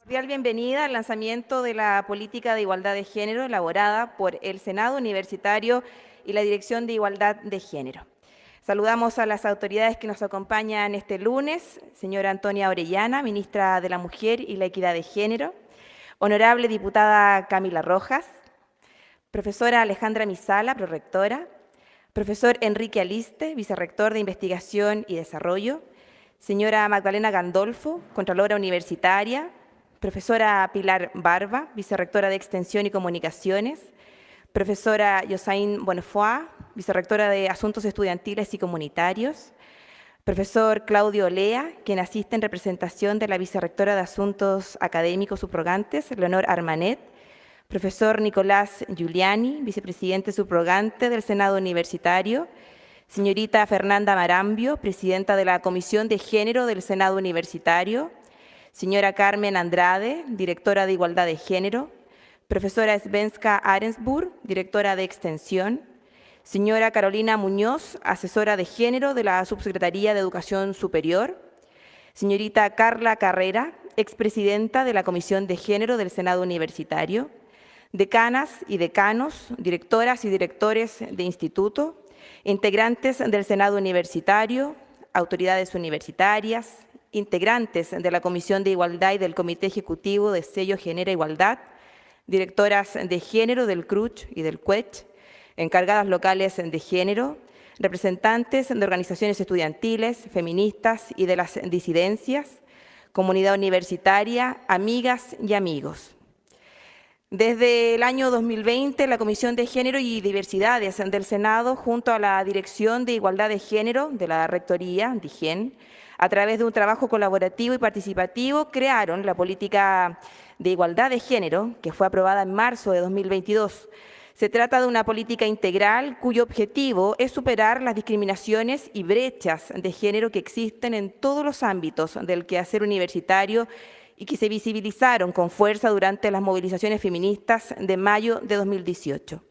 Cordial bienvenida al lanzamiento de la Política de Igualdad de Género elaborada por el Senado Universitario y la Dirección de Igualdad de Género. Saludamos a las autoridades que nos acompañan este lunes, señora Antonia Orellana, ministra de la Mujer y la Equidad de Género, honorable diputada Camila Rojas, profesora Alejandra Misala, prorectora, profesor Enrique Aliste, vicerrector de Investigación y Desarrollo, señora Magdalena Gandolfo, contralora universitaria, profesora Pilar Barba, vicerrectora de Extensión y Comunicaciones, profesora Yosain Bonnefoy, vicerrectora de Asuntos Estudiantiles y Comunitarios, profesor Claudio Olea, quien asiste en representación de la vicerrectora de Asuntos Académicos Subrogantes, Leonor Armanet, profesor Nicolás Giuliani, vicepresidente subrogante del Senado Universitario, señorita Fernanda Marambio, presidenta de la Comisión de Género del Senado Universitario, señora Carmen Andrade, directora de Igualdad de Género, profesora Svenska Arensburg, directora de Extensión, señora Carolina Muñoz, asesora de Género de la Subsecretaría de Educación Superior, señorita Carla Carrera, expresidenta de la Comisión de Género del Senado Universitario, decanas y decanos, directoras y directores de instituto, integrantes del Senado Universitario, autoridades universitarias, integrantes de la Comisión de Igualdad y del Comité Ejecutivo de Sello Genera Igualdad, directoras de género del CRUCH y del CUECH, encargadas locales de género, representantes de organizaciones estudiantiles, feministas y de las disidencias, comunidad universitaria, amigas y amigos. Desde el año 2020, la Comisión de Género y Diversidades del Senado, junto a la Dirección de Igualdad de Género de la Rectoría, DIGEN, a través de un trabajo colaborativo y participativo, crearon la Política de Igualdad de Género, que fue aprobada en marzo de 2022. Se trata de una política integral cuyo objetivo es superar las discriminaciones y brechas de género que existen en todos los ámbitos del quehacer universitario y que se visibilizaron con fuerza durante las movilizaciones feministas de mayo de 2018.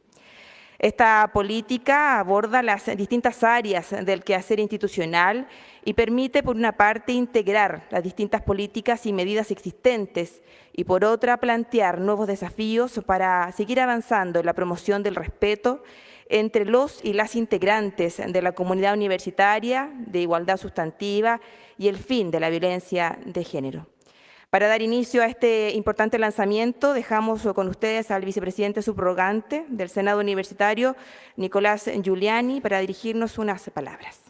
Esta política aborda las distintas áreas del quehacer institucional y permite, por una parte, integrar las distintas políticas y medidas existentes y, por otra, plantear nuevos desafíos para seguir avanzando en la promoción del respeto entre los y las integrantes de la comunidad universitaria, de igualdad sustantiva y el fin de la violencia de género. Para dar inicio a este importante lanzamiento, dejamos con ustedes al vicepresidente subrogante del Senado Universitario, Nicolás Giuliani, para dirigirnos unas palabras.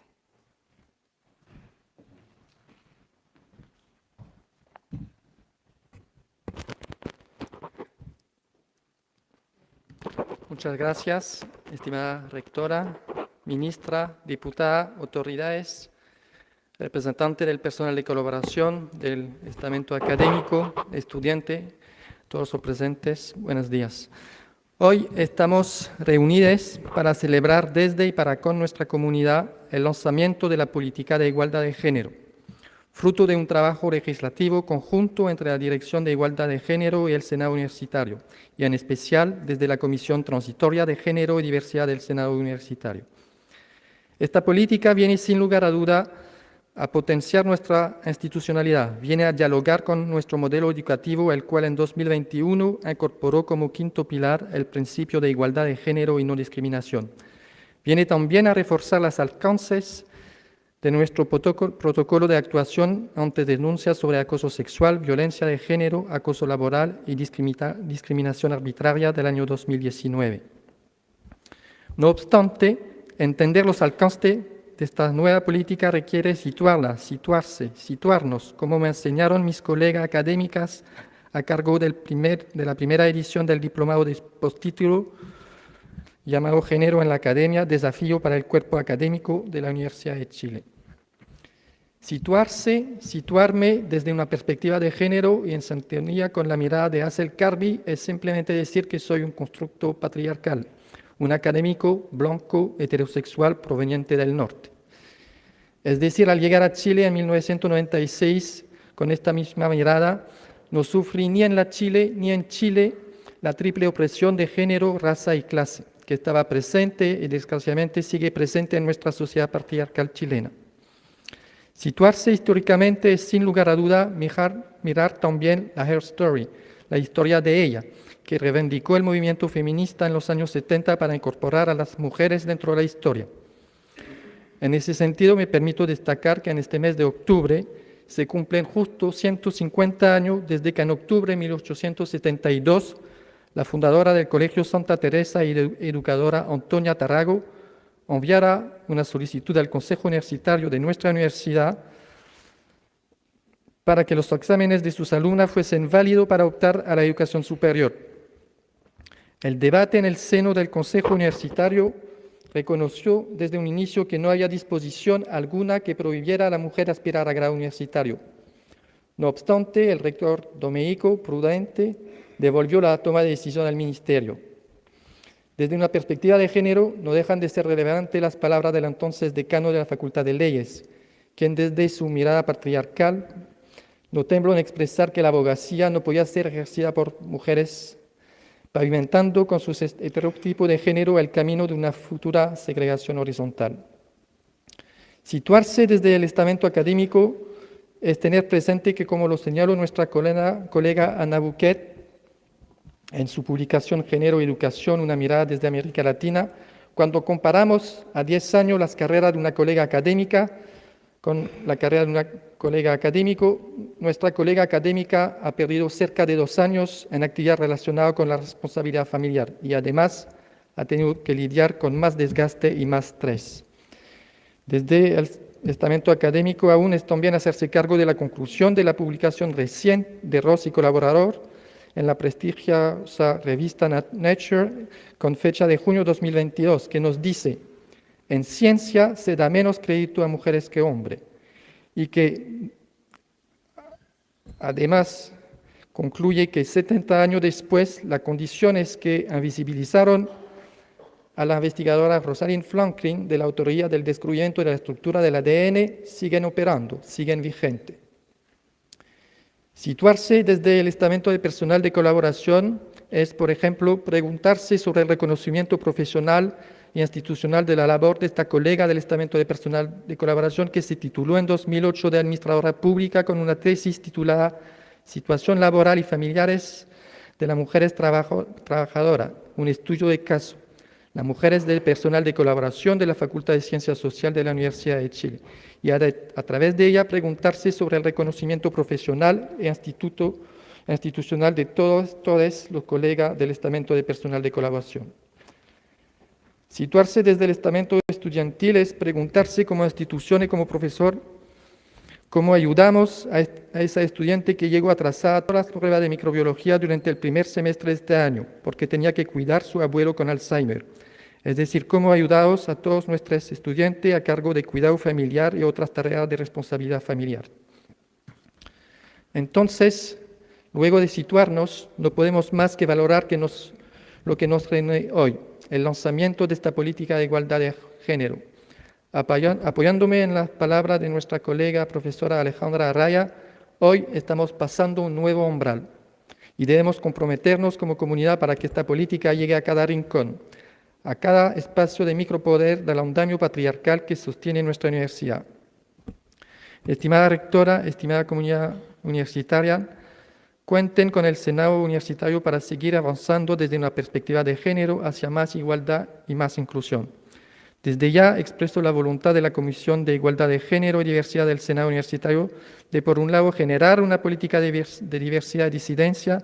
Muchas gracias, estimada rectora, ministra, diputada, autoridades, representante del personal de colaboración, del estamento académico, estudiante, todos los presentes, buenos días. Hoy estamos reunidos para celebrar desde y para con nuestra comunidad el lanzamiento de la Política de Igualdad de Género, fruto de un trabajo legislativo conjunto entre la Dirección de Igualdad de Género y el Senado Universitario, y en especial desde la Comisión Transitoria de Género y Diversidad del Senado Universitario. Esta política viene sin lugar a duda a potenciar nuestra institucionalidad, viene a dialogar con nuestro modelo educativo, el cual en 2021 incorporó como quinto pilar el principio de igualdad de género y no discriminación. Viene también a reforzar los alcances de nuestro protocolo de actuación ante denuncias sobre acoso sexual, violencia de género, acoso laboral y discriminación arbitraria del año 2019. No obstante, entender los alcances de esta nueva política requiere situarnos, como me enseñaron mis colegas académicas a cargo de la primera edición del diplomado de postítulo llamado Género en la Academia, desafío para el cuerpo académico de la Universidad de Chile. Situarme desde una perspectiva de género y en sintonía con la mirada de Ansel Carby es simplemente decir que soy un constructo patriarcal, un académico blanco heterosexual proveniente del norte. Es decir, al llegar a Chile en 1996, con esta misma mirada, no sufrí ni en Chile la triple opresión de género, raza y clase, que estaba presente y desgraciadamente sigue presente en nuestra sociedad patriarcal chilena. Situarse históricamente es sin lugar a duda mirar también la Her Story, la historia de ella, que reivindicó el movimiento feminista en los años 70 para incorporar a las mujeres dentro de la historia. En ese sentido, me permito destacar que en este mes de octubre se cumplen justo 150 años desde que en octubre de 1872 la fundadora del Colegio Santa Teresa y educadora Antonia Tarago enviara una solicitud al Consejo Universitario de nuestra universidad para que los exámenes de sus alumnas fuesen válidos para optar a la educación superior. El debate en el seno del Consejo Universitario reconoció desde un inicio que no había disposición alguna que prohibiera a la mujer aspirar a grado universitario. No obstante, el rector Domenico Prudente devolvió la toma de decisión al Ministerio. Desde una perspectiva de género, no dejan de ser relevantes las palabras del entonces decano de la Facultad de Leyes, quien desde su mirada patriarcal no tembló en expresar que la abogacía no podía ser ejercida por mujeres, pavimentando con sus estereotipos de género el camino de una futura segregación horizontal. Situarse desde el estamento académico es tener presente que, como lo señaló nuestra colega Ana Buquet en su publicación Género y Educación, una mirada desde América Latina, cuando comparamos a 10 años las carreras de una colega académica con la carrera de una colega académico, nuestra colega académica ha perdido cerca de 2 años en actividad relacionada con la responsabilidad familiar y además ha tenido que lidiar con más desgaste y más estrés. Desde el estamento académico aún es también hacerse cargo de la conclusión de la publicación recién de Ross y colaborador en la prestigiosa revista Nature con fecha de junio 2022, que nos dice: en ciencia se da menos crédito a mujeres que a hombres, y que además concluye que 70 años después las condiciones que invisibilizaron a la investigadora Rosalind Franklin de la autoría del descubrimiento de la estructura del ADN siguen operando, siguen vigentes. Situarse desde el estamento de personal de colaboración es, por ejemplo, preguntarse sobre el reconocimiento profesional e institucional de la labor de esta colega del estamento de personal de colaboración que se tituló en 2008 de administradora pública con una tesis titulada Situación laboral y familiares de las mujeres trabajadoras, un estudio de caso. Las mujeres del personal de colaboración de la Facultad de Ciencias Sociales de la Universidad de Chile, y a través de ella preguntarse sobre el reconocimiento profesional e institucional de todos los colegas del estamento de personal de colaboración. Situarse desde el estamento estudiantil es preguntarse como institución y como profesor cómo ayudamos a esa estudiante que llegó atrasada a todas las pruebas de microbiología durante el primer semestre de este año, porque tenía que cuidar a su abuelo con Alzheimer. Es decir, cómo ayudamos a todos nuestros estudiantes a cargo de cuidado familiar y otras tareas de responsabilidad familiar. Entonces, luego de situarnos, no podemos más que valorar lo que nos reúne hoy, el lanzamiento de esta política de igualdad de género. Apoyándome en las palabras de nuestra colega profesora Alejandra Arraya, hoy estamos pasando un nuevo umbral y debemos comprometernos como comunidad para que esta política llegue a cada rincón, a cada espacio de micropoder del andamio patriarcal que sostiene nuestra universidad. Estimada rectora, estimada comunidad universitaria, cuenten con el Senado Universitario para seguir avanzando desde una perspectiva de género hacia más igualdad y más inclusión. Desde ya expreso la voluntad de la Comisión de Igualdad de Género y Diversidad del Senado Universitario de, por un lado, generar una política de diversidad y disidencia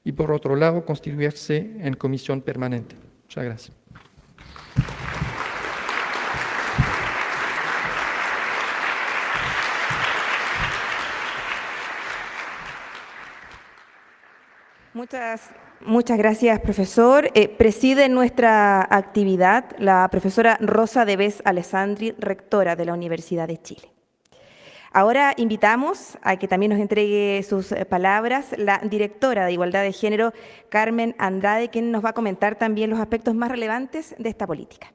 y, por otro lado, constituirse en comisión permanente. Muchas gracias. Muchas gracias, profesor. Preside nuestra actividad la profesora Rosa Devés Alessandri, rectora de la Universidad de Chile. Ahora invitamos a que también nos entregue sus palabras la directora de Igualdad de Género, Carmen Andrade, quien nos va a comentar también los aspectos más relevantes de esta política.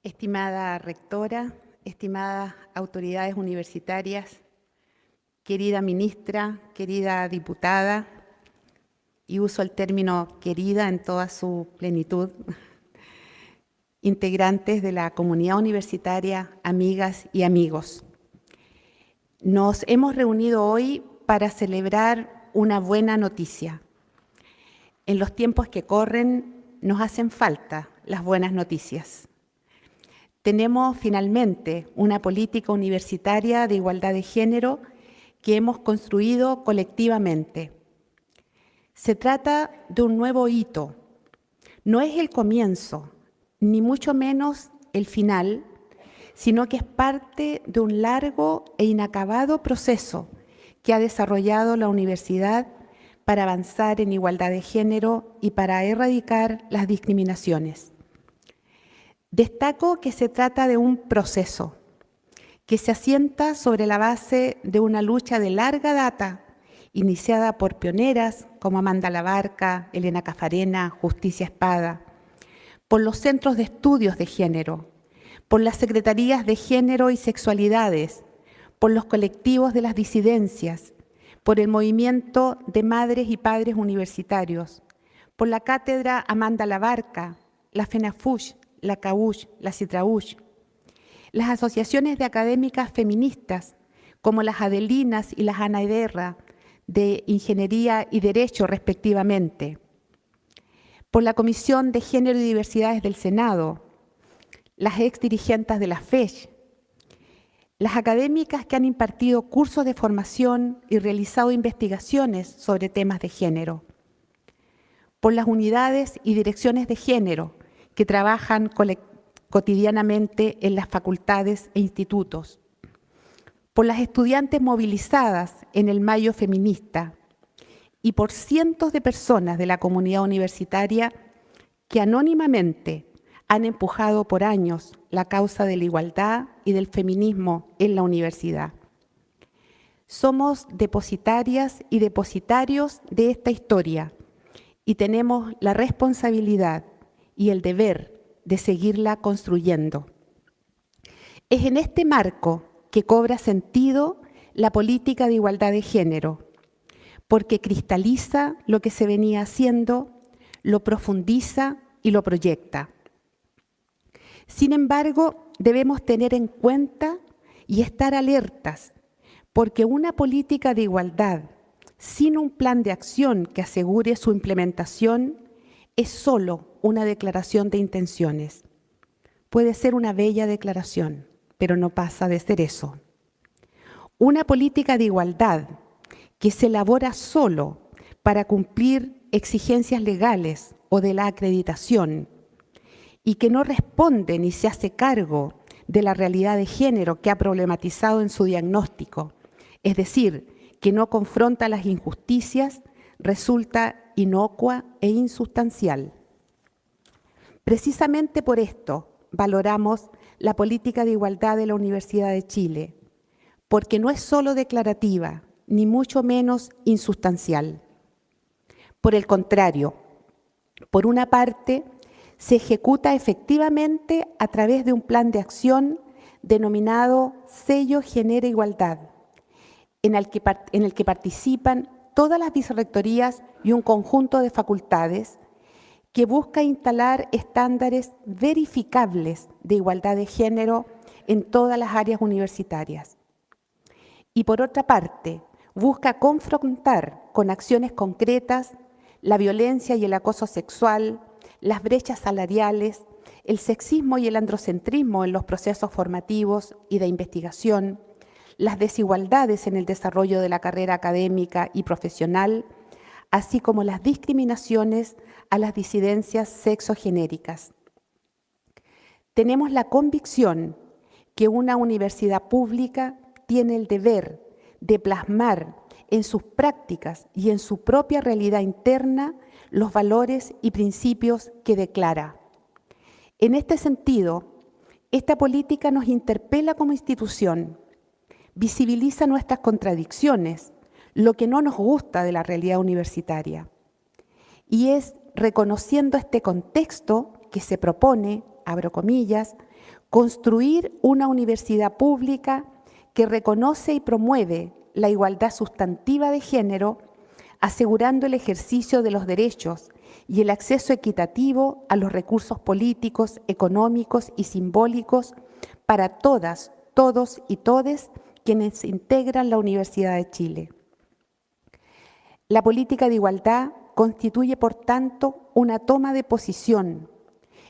Estimada rectora, estimadas autoridades universitarias, querida ministra, querida diputada, y uso el término querida en toda su plenitud, integrantes de la comunidad universitaria, amigas y amigos. Nos hemos reunido hoy para celebrar una buena noticia. En los tiempos que corren nos hacen falta las buenas noticias. Tenemos finalmente una política universitaria de igualdad de género que hemos construido colectivamente. Se trata de un nuevo hito. No es el comienzo, ni mucho menos el final, sino que es parte de un largo e inacabado proceso que ha desarrollado la universidad para avanzar en igualdad de género y para erradicar las discriminaciones. Destaco que se trata de un proceso que se asienta sobre la base de una lucha de larga data, iniciada por pioneras como Amanda Labarca, Elena Cafarena, Justicia Espada, por los centros de estudios de género, por las secretarías de género y sexualidades, por los colectivos de las disidencias, por el movimiento de madres y padres universitarios, por la cátedra Amanda Labarca, la FENAFUSH, la CAUSH, la CITRAUSH, las asociaciones de académicas feministas, como las Adelinas y las Ana Ederra, de Ingeniería y Derecho, respectivamente, por la Comisión de Género y Diversidades del Senado, las exdirigentes de la FESH, las académicas que han impartido cursos de formación y realizado investigaciones sobre temas de género, por las unidades y direcciones de género que trabajan cotidianamente en las facultades e institutos, por las estudiantes movilizadas en el Mayo Feminista y por cientos de personas de la comunidad universitaria que anónimamente han empujado por años la causa de la igualdad y del feminismo en la universidad. Somos depositarias y depositarios de esta historia y tenemos la responsabilidad y el deber de seguirla construyendo. Es en este marco que cobra sentido la política de igualdad de género, porque cristaliza lo que se venía haciendo, lo profundiza y lo proyecta. Sin embargo, debemos tener en cuenta y estar alertas, porque una política de igualdad sin un plan de acción que asegure su implementación es solo una declaración de intenciones. Puede ser una bella declaración, pero no pasa de ser eso. Una política de igualdad que se elabora solo para cumplir exigencias legales o de la acreditación y que no responde ni se hace cargo de la realidad de género que ha problematizado en su diagnóstico, es decir, que no confronta las injusticias, resulta inocua e insustancial. Precisamente por esto valoramos la política de igualdad de la Universidad de Chile, porque no es solo declarativa, ni mucho menos insustancial. Por el contrario, por una parte, se ejecuta efectivamente a través de un plan de acción denominado Sello Genera Igualdad, en el que participan todas las vicerrectorías y un conjunto de facultades que busca instalar estándares verificables de igualdad de género en todas las áreas universitarias. Y por otra parte, busca confrontar con acciones concretas la violencia y el acoso sexual, las brechas salariales, el sexismo y el androcentrismo en los procesos formativos y de investigación, las desigualdades en el desarrollo de la carrera académica y profesional, así como las discriminaciones a las disidencias sexogenéricas. Tenemos la convicción que una universidad pública tiene el deber de plasmar en sus prácticas y en su propia realidad interna los valores y principios que declara. En este sentido, esta política nos interpela como institución, visibiliza nuestras contradicciones, lo que no nos gusta de la realidad universitaria. Y es reconociendo este contexto que se propone, abro comillas, construir una universidad pública que reconoce y promueve la igualdad sustantiva de género, asegurando el ejercicio de los derechos y el acceso equitativo a los recursos políticos, económicos y simbólicos para todas, todos y todes quienes integran la Universidad de Chile. La política de igualdad constituye, por tanto, una toma de posición,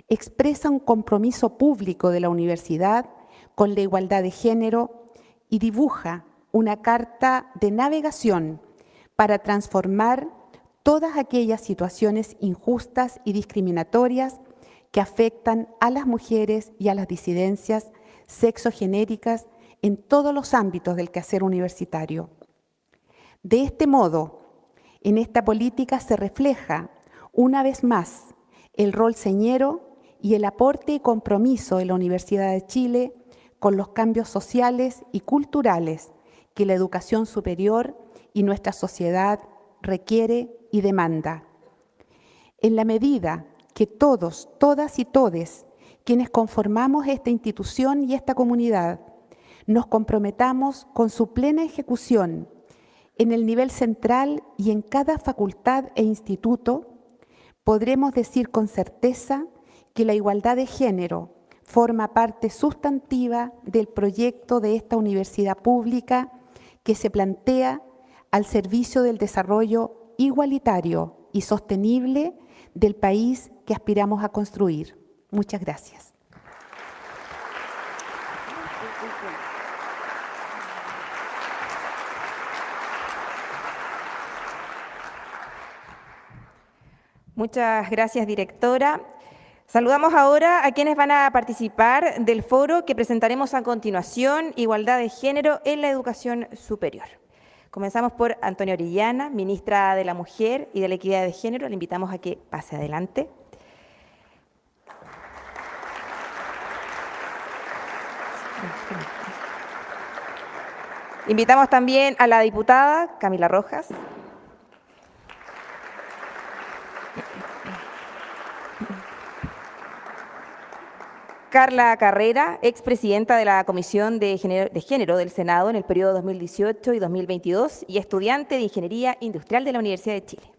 expresa un compromiso público de la universidad con la igualdad de género y dibuja una carta de navegación para transformar todas aquellas situaciones injustas y discriminatorias que afectan a las mujeres y a las disidencias sexogenéricas en todos los ámbitos del quehacer universitario. De este modo, en esta política se refleja, una vez más, el rol señero y el aporte y compromiso de la Universidad de Chile con los cambios sociales y culturales que la educación superior y nuestra sociedad requiere y demanda. En la medida que todos, todas y todes, quienes conformamos esta institución y esta comunidad, nos comprometamos con su plena ejecución en el nivel central y en cada facultad e instituto, podremos decir con certeza que la igualdad de género forma parte sustantiva del proyecto de esta universidad pública que se plantea al servicio del desarrollo igualitario y sostenible del país que aspiramos a construir. Muchas gracias. Muchas gracias, directora. Saludamos ahora a quienes van a participar del foro que presentaremos a continuación, Igualdad de Género en la Educación Superior. Comenzamos por Antonia Orellana, ministra de la Mujer y de la Equidad de Género. Le invitamos a que pase adelante. Invitamos también a la diputada Camila Rojas. Carla Carrera, expresidenta de la Comisión de Género del Senado en el periodo 2018 y 2022 y estudiante de Ingeniería Industrial de la Universidad de Chile.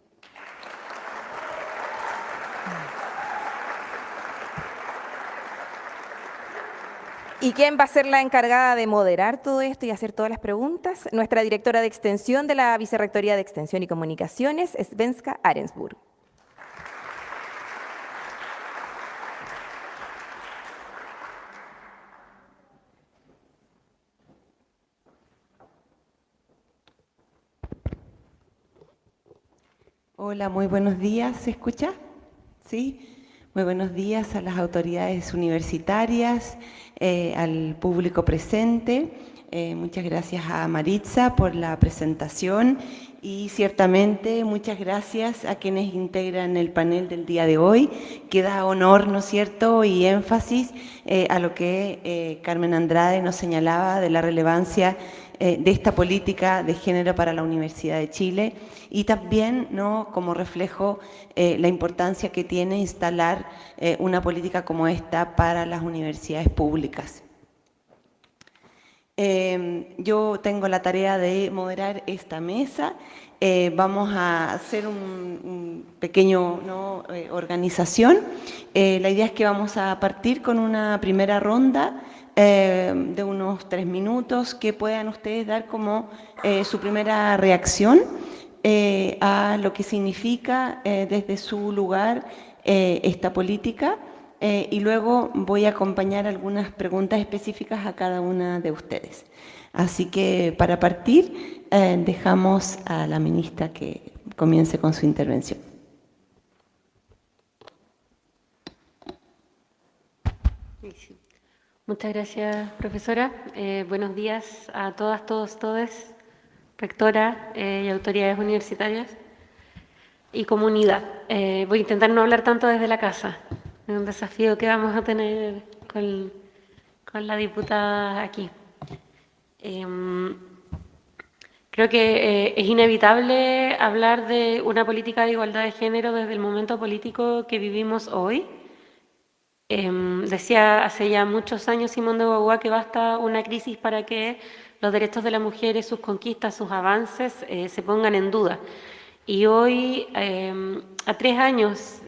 ¿Y quién va a ser la encargada de moderar todo esto y hacer todas las preguntas? Nuestra directora de Extensión de la Vicerrectoría de Extensión y Comunicaciones, Svenska Arensburg. Hola, muy buenos días. ¿Se escucha? ¿Sí? Muy buenos días a las autoridades universitarias, al público presente. Muchas gracias a Maritza por la presentación y ciertamente muchas gracias a quienes integran el panel del día de hoy, que da honor, ¿no es cierto?, y énfasis a lo que Carmen Andrade nos señalaba de la relevancia de esta política de género para la Universidad de Chile y también, ¿no?, como reflejo la importancia que tiene instalar una política como esta para las universidades públicas. Yo tengo la tarea de moderar esta mesa. Vamos a hacer un pequeño, ¿no?, organización. La idea es que vamos a partir con una primera ronda de unos 3 minutos que puedan ustedes dar como su primera reacción a lo que significa desde su lugar esta política y luego voy a acompañar algunas preguntas específicas a cada una de ustedes. Así que para partir dejamos a la ministra que comience con su intervención. Muchas gracias, profesora. Buenos días a todas, todos, todes, rectora y autoridades universitarias y comunidad. Voy a intentar no hablar tanto desde la casa. Es un desafío que vamos a tener con la diputada aquí. Creo que es inevitable hablar de una política de igualdad de género desde el momento político que vivimos hoy. Decía hace ya muchos años Simón de Beauvoir que basta una crisis para que los derechos de las mujeres, sus conquistas, sus avances se pongan en duda. Y hoy, a 3 años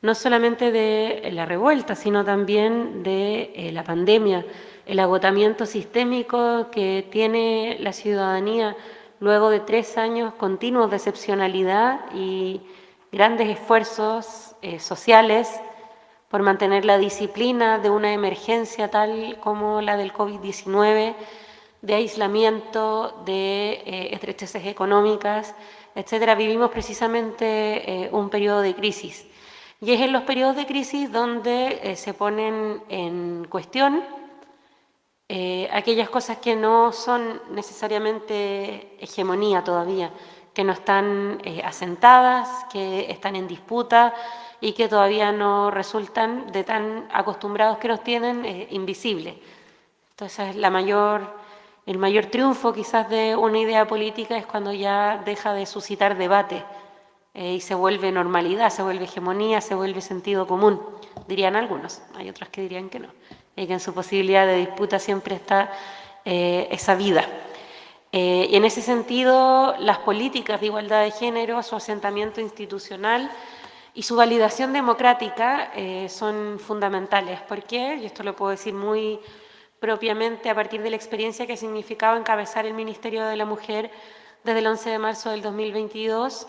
no solamente de la revuelta, sino también de la pandemia, el agotamiento sistémico que tiene la ciudadanía luego de 3 años continuos de excepcionalidad y grandes esfuerzos sociales por mantener la disciplina de una emergencia tal como la del COVID-19, de aislamiento, de estrecheces económicas, etcétera. Vivimos precisamente un periodo de crisis. Y es en los periodos de crisis donde se ponen en cuestión aquellas cosas que no son necesariamente hegemonía todavía, que no están asentadas, que están en disputa y que todavía no resultan de tan acostumbrados que nos tienen invisibles. Entonces, el mayor triunfo quizás de una idea política es cuando ya deja de suscitar debate y se vuelve normalidad, se vuelve hegemonía, se vuelve sentido común, dirían algunos. Hay otros que dirían que no, y que en su posibilidad de disputa siempre está esa vida. Y en ese sentido, las políticas de igualdad de género, su asentamiento institucional y su validación democrática son fundamentales. ¿Por qué? Y esto lo puedo decir muy propiamente a partir de la experiencia que significaba encabezar el Ministerio de la Mujer desde el 11 de marzo del 2022,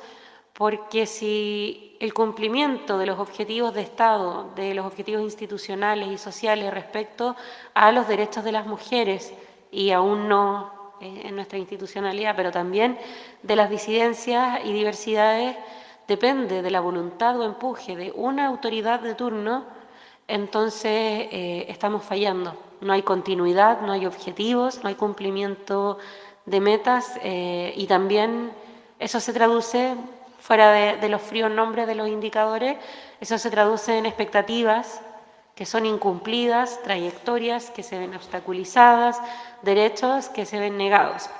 porque si el cumplimiento de los objetivos de Estado, de los objetivos institucionales y sociales respecto a los derechos de las mujeres, y aún no en nuestra institucionalidad, pero también de las disidencias y diversidades, depende de la voluntad o empuje de una autoridad de turno, entonces estamos fallando. No hay continuidad, no hay objetivos, no hay cumplimiento de metas y también eso se traduce, fuera de los fríos nombres de los indicadores, eso se traduce en expectativas que son incumplidas, trayectorias que se ven obstaculizadas, derechos que se ven negados.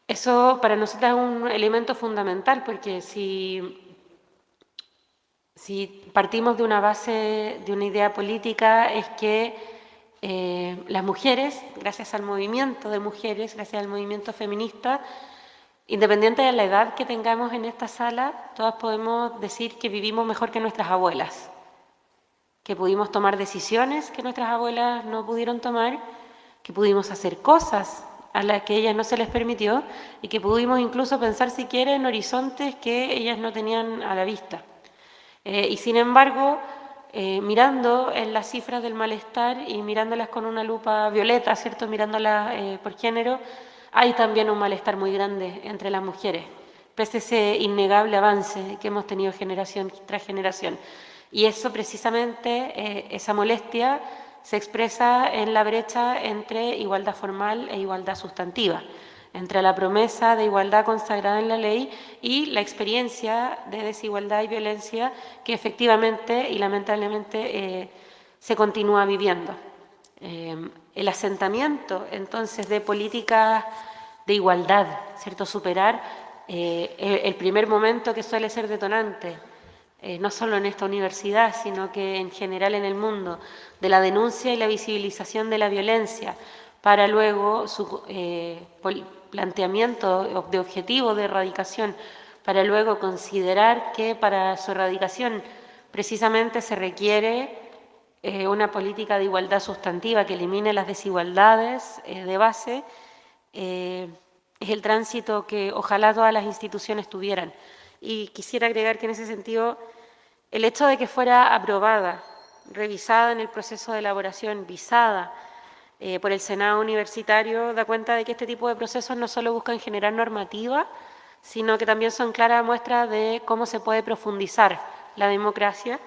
Eso para nosotros es un elemento fundamental, porque si partimos de una base, de una idea política, es que las mujeres, gracias al movimiento de mujeres, gracias al movimiento feminista, independiente de la edad que tengamos en esta sala, todas podemos decir que vivimos mejor que nuestras abuelas, que pudimos tomar decisiones que nuestras abuelas no pudieron tomar, que pudimos hacer cosas a las que ellas no se les permitió y que pudimos incluso pensar siquiera en horizontes que ellas no tenían a la vista. Y sin embargo, mirando en las cifras del malestar y mirándolas con una lupa violeta, ¿cierto? Mirándolas por género, hay también un malestar muy grande entre las mujeres, pese a ese innegable avance que hemos tenido generación tras generación. Y eso precisamente, esa molestia, se expresa en la brecha entre igualdad formal e igualdad sustantiva, entre la promesa de igualdad consagrada en la ley y la experiencia de desigualdad y violencia que efectivamente y lamentablemente se continúa viviendo. El asentamiento, entonces, de políticas de igualdad, ¿cierto? Superar el primer momento que suele ser detonante, no solo en esta universidad, sino que en general en el mundo, de la denuncia y la visibilización de la violencia, para luego su planteamiento de objetivo de erradicación, para luego considerar que para su erradicación precisamente se requiere una política de igualdad sustantiva que elimine las desigualdades de base, es el tránsito que ojalá todas las instituciones tuvieran. Y quisiera agregar que en ese sentido, el hecho de que fuera aprobada, revisada en el proceso de elaboración, visada por el Senado Universitario, da cuenta de que este tipo de procesos no solo buscan generar normativa, sino que también son claras muestras de cómo se puede profundizar la democracia,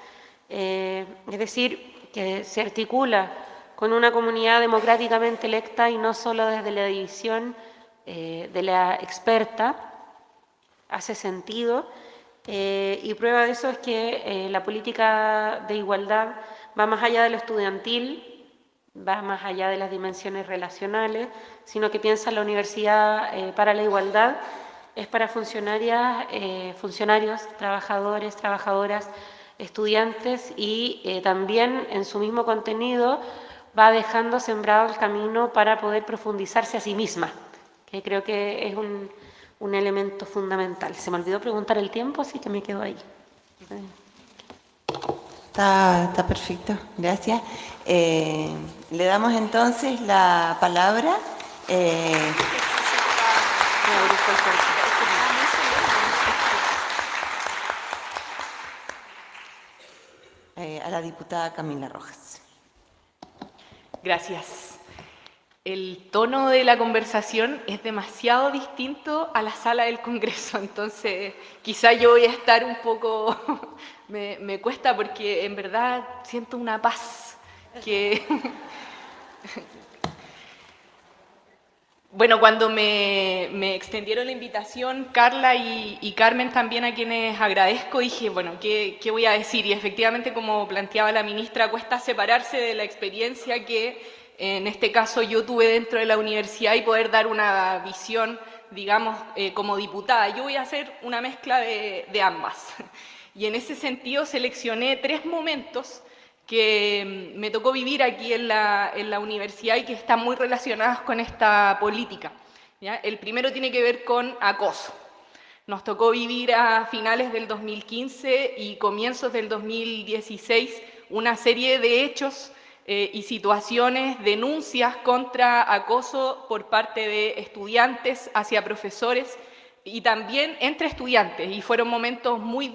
es decir, que se articula con una comunidad democráticamente electa y no solo desde la división de la experta, hace sentido, y prueba de eso es que la política de igualdad va más allá de lo estudiantil, va más allá de las dimensiones relacionales, sino que piensa la Universidad para la Igualdad, es para funcionarias, funcionarios, trabajadores, trabajadoras, estudiantes y también en su mismo contenido va dejando sembrado el camino para poder profundizarse a sí misma, que creo que es un elemento fundamental. Se me olvidó preguntar el tiempo, así que me quedo ahí. Está perfecto, gracias. Le damos entonces la palabra a la diputada Camila Rojas. Gracias. El tono de la conversación es demasiado distinto a la sala del Congreso, entonces quizá yo voy a estar un poco, me cuesta porque en verdad siento una paz que... Bueno, cuando me extendieron la invitación, Carla y Carmen también, a quienes agradezco, dije, bueno, ¿qué voy a decir? Y efectivamente, como planteaba la ministra, cuesta separarse de la experiencia que en este caso yo tuve dentro de la universidad y poder dar una visión, digamos, como diputada. Yo voy a hacer una mezcla de ambas. Y en ese sentido seleccioné 3 momentos que me tocó vivir aquí en la universidad y que están muy relacionadas con esta política, ¿ya? El primero tiene que ver con acoso. Nos tocó vivir a finales del 2015 y comienzos del 2016 una serie de hechos y situaciones, denuncias contra acoso por parte de estudiantes hacia profesores y también entre estudiantes. Y fueron momentos muy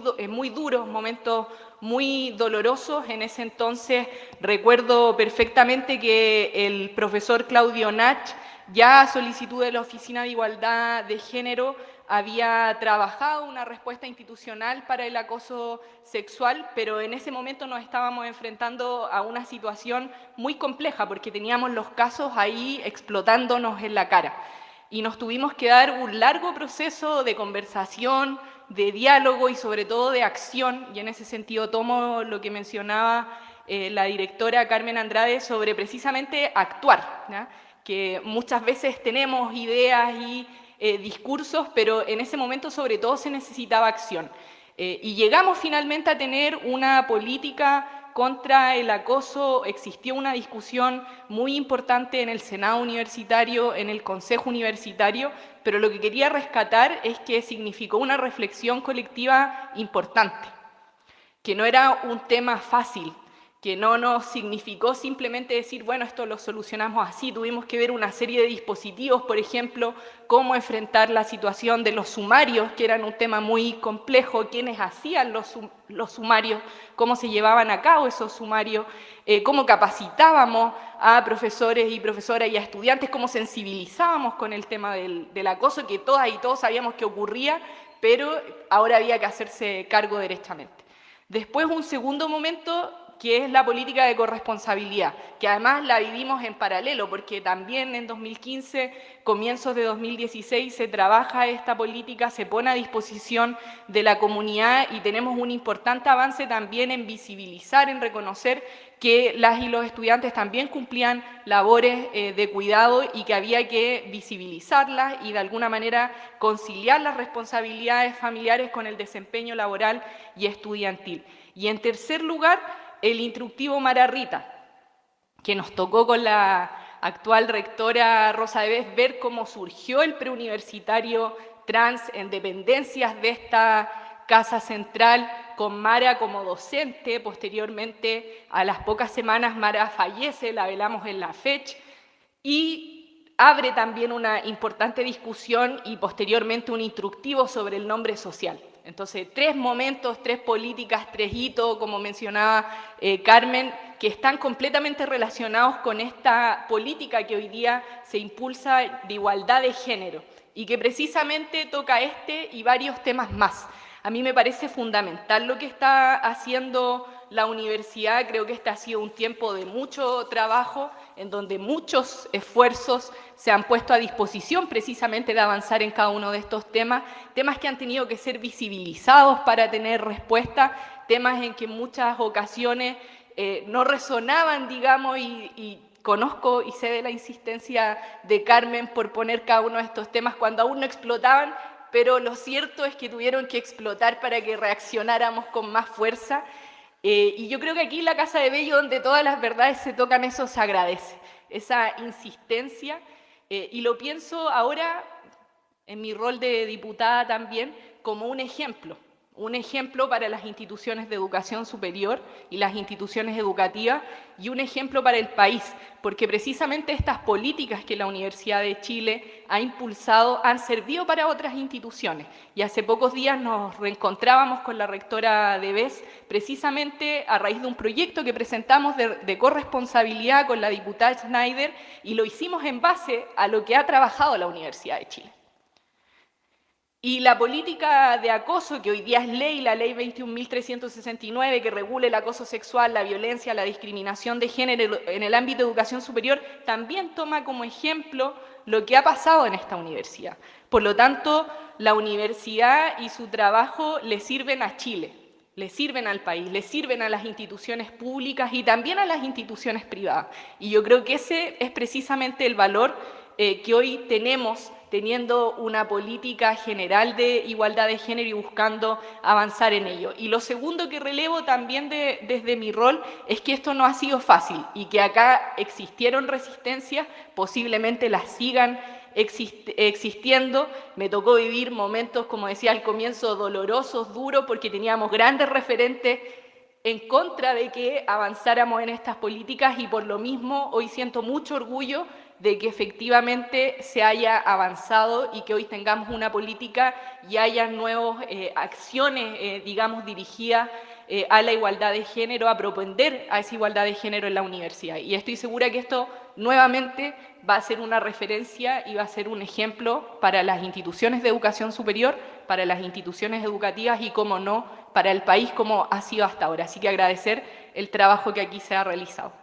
duros, momentos muy dolorosos. En ese entonces recuerdo perfectamente que el profesor Claudio Nach, ya a solicitud de la Oficina de Igualdad de Género, había trabajado una respuesta institucional para el acoso sexual, pero en ese momento nos estábamos enfrentando a una situación muy compleja porque teníamos los casos ahí explotándonos en la cara. Y nos tuvimos que dar un largo proceso de conversación, de diálogo y sobre todo de acción, y en ese sentido tomo lo que mencionaba la directora Carmen Andrade sobre precisamente actuar, ¿ya? Que muchas veces tenemos ideas y discursos, pero en ese momento sobre todo se necesitaba acción. Y llegamos finalmente a tener una política contra el acoso. Existió una discusión muy importante en el Senado Universitario, en el Consejo Universitario, pero lo que quería rescatar es que significó una reflexión colectiva importante, que no era un tema fácil, que no nos significó simplemente decir, bueno, esto lo solucionamos así. Tuvimos que ver una serie de dispositivos, por ejemplo, cómo enfrentar la situación de los sumarios, que eran un tema muy complejo, quiénes hacían los sumarios, cómo se llevaban a cabo esos sumarios, cómo capacitábamos a profesores y profesoras y a estudiantes, cómo sensibilizábamos con el tema del acoso, que todas y todos sabíamos que ocurría, pero ahora había que hacerse cargo derechamente. Después, un segundo momento, que es la política de corresponsabilidad, que además la vivimos en paralelo, porque también en 2015, comienzos de 2016, se trabaja esta política, se pone a disposición de la comunidad y tenemos un importante avance también en visibilizar, en reconocer que las y los estudiantes también cumplían labores de cuidado y que había que visibilizarlas y de alguna manera conciliar las responsabilidades familiares con el desempeño laboral y estudiantil. Y en tercer lugar, el instructivo Mara Rita, que nos tocó con la actual rectora Rosa Debes ver cómo surgió el preuniversitario trans en dependencias de esta casa central, con Mara como docente. Posteriormente, a las pocas semanas, Mara fallece, la velamos en la fecha, y abre también una importante discusión y posteriormente un instructivo sobre el nombre social. Entonces, 3 momentos, 3 políticas, 3 hitos, como mencionaba Carmen, que están completamente relacionados con esta política que hoy día se impulsa de igualdad de género y que precisamente toca este y varios temas más. A mí me parece fundamental lo que está haciendo la universidad. Creo que este ha sido un tiempo de mucho trabajo, en donde muchos esfuerzos se han puesto a disposición precisamente de avanzar en cada uno de estos temas, temas que han tenido que ser visibilizados para tener respuesta, temas en que en muchas ocasiones no resonaban, digamos, y conozco y sé de la insistencia de Carmen por poner cada uno de estos temas cuando aún no explotaban, pero lo cierto es que tuvieron que explotar para que reaccionáramos con más fuerza. Y yo creo que aquí en la Casa de Bello, donde todas las verdades se tocan, eso se agradece, esa insistencia. Y lo pienso ahora, en mi rol de diputada también, como un ejemplo para las instituciones de educación superior y las instituciones educativas, y un ejemplo para el país, porque precisamente estas políticas que la Universidad de Chile ha impulsado han servido para otras instituciones. Y hace pocos días nos reencontrábamos con la rectora de BES, precisamente a raíz de un proyecto que presentamos de corresponsabilidad con la diputada Schneider, y lo hicimos en base a lo que ha trabajado la Universidad de Chile. Y la política de acoso, que hoy día es ley, la ley 21.369, que regula el acoso sexual, la violencia, la discriminación de género en el ámbito de educación superior, también toma como ejemplo lo que ha pasado en esta universidad. Por lo tanto, la universidad y su trabajo le sirven a Chile, le sirven al país, le sirven a las instituciones públicas y también a las instituciones privadas. Y yo creo que ese es precisamente el valor que hoy tenemos, teniendo una política general de igualdad de género y buscando avanzar en ello. Y lo segundo que relevo también desde mi rol es que esto no ha sido fácil y que acá existieron resistencias, posiblemente las sigan existiendo. Me tocó vivir momentos, como decía al comienzo, dolorosos, duros, porque teníamos grandes referentes en contra de que avanzáramos en estas políticas, y por lo mismo hoy siento mucho orgullo de que efectivamente se haya avanzado y que hoy tengamos una política y haya nuevas acciones, digamos, dirigidas a la igualdad de género, a propender a esa igualdad de género en la universidad. Y estoy segura que esto nuevamente va a ser una referencia y va a ser un ejemplo para las instituciones de educación superior, para las instituciones educativas y, como no, para el país como ha sido hasta ahora. Así que agradecer el trabajo que aquí se ha realizado.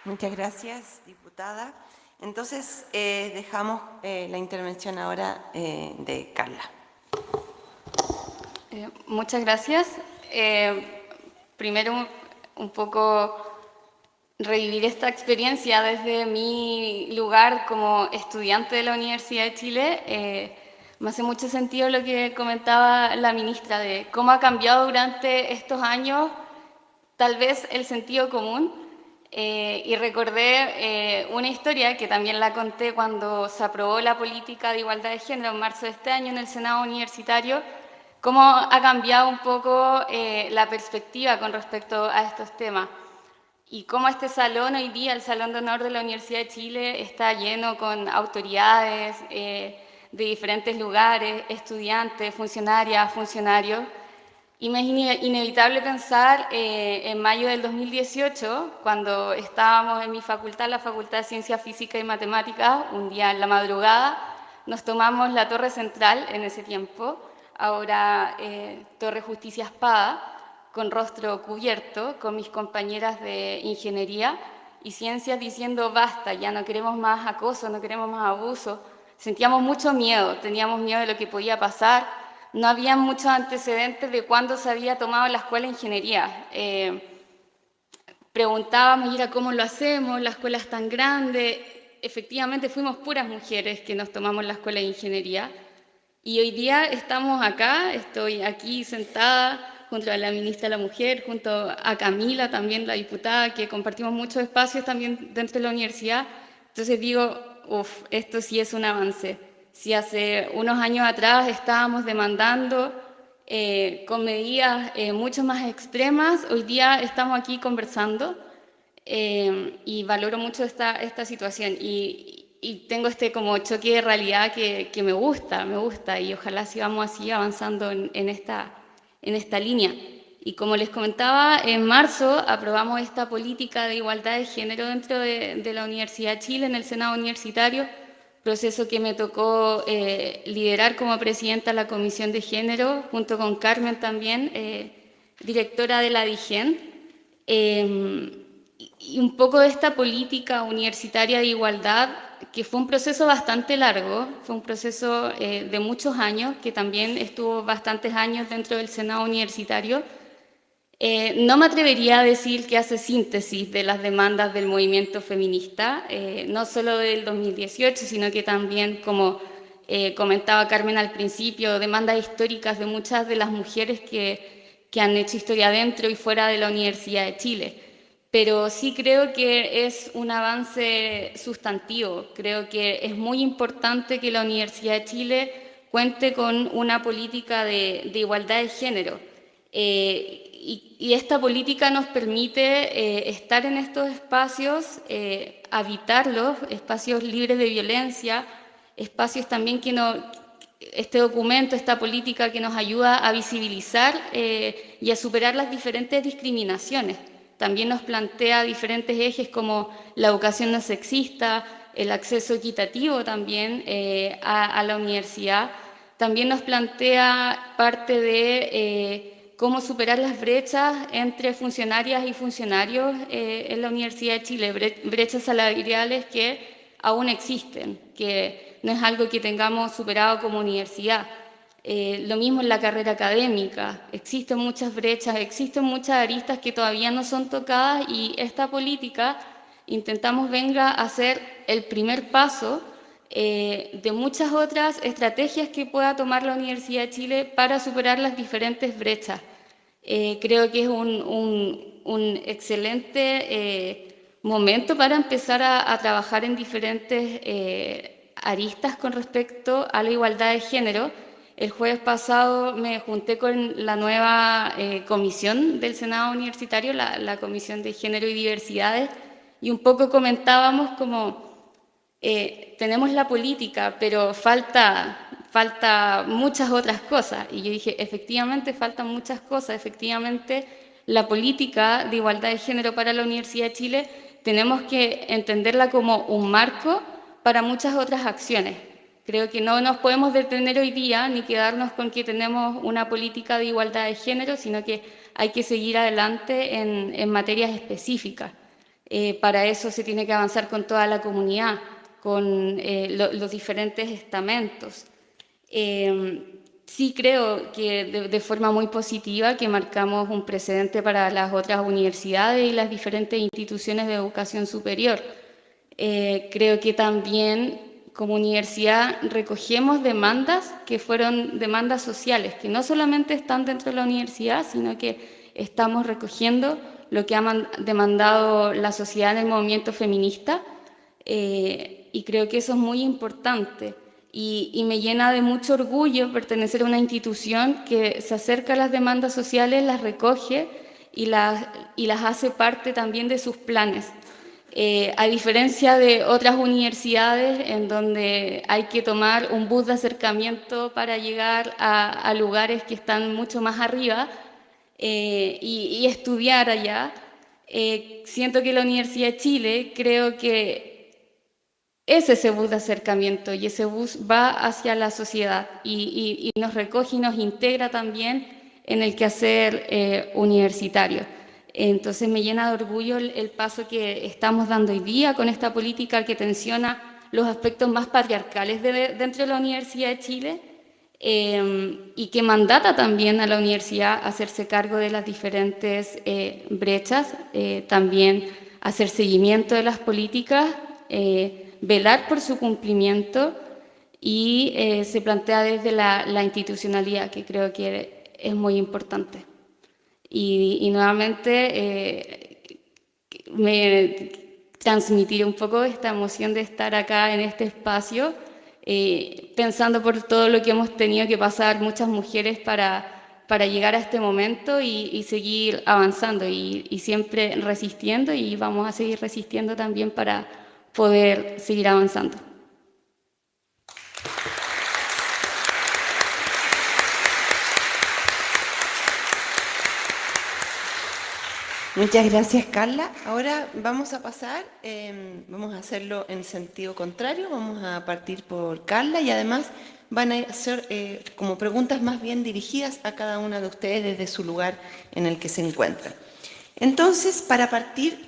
Muchas gracias, diputada. Entonces, dejamos la intervención ahora de Carla. Muchas gracias. Primero, un poco revivir esta experiencia desde mi lugar como estudiante de la Universidad de Chile. Me hace mucho sentido lo que comentaba la ministra de cómo ha cambiado durante estos años tal vez el sentido común. Y recordé una historia que también la conté cuando se aprobó la política de igualdad de género en marzo de este año en el Senado Universitario, cómo ha cambiado un poco la perspectiva con respecto a estos temas y cómo este salón hoy día, el Salón de Honor de la Universidad de Chile, está lleno con autoridades de diferentes lugares, estudiantes, funcionarias, funcionarios. Y me es inevitable pensar en mayo del 2018, cuando estábamos en mi facultad, la Facultad de Ciencias Físicas y Matemáticas, un día en la madrugada, nos tomamos la Torre Central en ese tiempo, ahora Torre Justicia Espada, con rostro cubierto, con mis compañeras de Ingeniería y Ciencias diciendo basta, ya no queremos más acoso, no queremos más abuso. Sentíamos mucho miedo, teníamos miedo de lo que podía pasar. No había muchos antecedentes de cuándo se había tomado la escuela de ingeniería. Preguntábamos, ¿y cómo lo hacemos? La escuela es tan grande. Efectivamente, fuimos puras mujeres que nos tomamos la escuela de ingeniería. Y hoy día estamos acá, estoy aquí sentada junto a la ministra de la Mujer, junto a Camila, también la diputada, que compartimos muchos espacios también dentro de la universidad. Entonces digo, esto sí es un avance. Si hace unos años atrás estábamos demandando con medidas mucho más extremas, hoy día estamos aquí conversando y valoro mucho esta situación y tengo este como choque de realidad que me gusta y ojalá sigamos así avanzando en esta línea. Y como les comentaba, en marzo aprobamos esta política de igualdad de género dentro de la Universidad de Chile, en el Senado Universitario, proceso que me tocó liderar como presidenta de la Comisión de Género, junto con Carmen también, directora de la DIGEN. Y un poco de esta política universitaria de igualdad, que fue un proceso bastante largo, fue un proceso de muchos años, que también estuvo bastantes años dentro del Senado Universitario. No me atrevería a decir que hace síntesis de las demandas del movimiento feminista, no solo del 2018, sino que también, como comentaba Carmen al principio, demandas históricas de muchas de las mujeres que han hecho historia dentro y fuera de la Universidad de Chile. Pero sí creo que es un avance sustantivo. Creo que es muy importante que la Universidad de Chile cuente con una política de igualdad de género. Y esta política nos permite estar en estos espacios, habitarlos, espacios libres de violencia, espacios también este documento, esta política que nos ayuda a visibilizar y a superar las diferentes discriminaciones. También nos plantea diferentes ejes como la educación no sexista, el acceso equitativo también a la universidad. También nos plantea parte de cómo superar las brechas entre funcionarias y funcionarios en la Universidad de Chile, brechas salariales que aún existen, que no es algo que tengamos superado como universidad. Lo mismo en la carrera académica, existen muchas brechas, existen muchas aristas que todavía no son tocadas y esta política intentamos venga a ser el primer paso de muchas otras estrategias que pueda tomar la Universidad de Chile para superar las diferentes brechas. Creo que es un excelente momento para empezar a trabajar en diferentes aristas con respecto a la igualdad de género. El jueves pasado me junté con la nueva comisión del Senado Universitario, la Comisión de Género y Diversidades, y un poco comentábamos como tenemos la política, pero falta muchas otras cosas. Y yo dije, efectivamente faltan muchas cosas, efectivamente la política de igualdad de género para la Universidad de Chile tenemos que entenderla como un marco para muchas otras acciones. Creo que no nos podemos detener hoy día ni quedarnos con que tenemos una política de igualdad de género, sino que hay que seguir adelante en materias específicas. Para eso se tiene que avanzar con toda la comunidad, con los diferentes estamentos. Sí creo que de forma muy positiva que marcamos un precedente para las otras universidades y las diferentes instituciones de educación superior. Creo que también como universidad recogemos demandas que fueron demandas sociales, que no solamente están dentro de la universidad, sino que estamos recogiendo lo que ha demandado la sociedad en el movimiento feminista, y creo que eso es muy importante. Y me llena de mucho orgullo pertenecer a una institución que se acerca a las demandas sociales, las recoge y las hace parte también de sus planes. A diferencia de otras universidades en donde hay que tomar un bus de acercamiento para llegar a lugares que están mucho más arriba y estudiar allá, siento que la Universidad de Chile creo que es ese bus de acercamiento y ese bus va hacia la sociedad y nos recoge y nos integra también en el quehacer universitario. Entonces me llena de orgullo el paso que estamos dando hoy día con esta política que tensiona los aspectos más patriarcales dentro de la Universidad de Chile y que mandata también a la universidad a hacerse cargo de las diferentes brechas, también hacer seguimiento de las políticas, velar por su cumplimiento y se plantea desde la institucionalidad, que creo que es muy importante. Y nuevamente me transmitiré un poco esta emoción de estar acá en este espacio, pensando por todo lo que hemos tenido que pasar muchas mujeres para llegar a este momento y seguir avanzando y siempre resistiendo, y vamos a seguir resistiendo también para poder seguir avanzando. Muchas gracias, Carla. Ahora vamos a pasar, vamos a hacerlo en sentido contrario, vamos a partir por Carla y además van a ser como preguntas más bien dirigidas a cada una de ustedes desde su lugar en el que se encuentran. Entonces, para partir,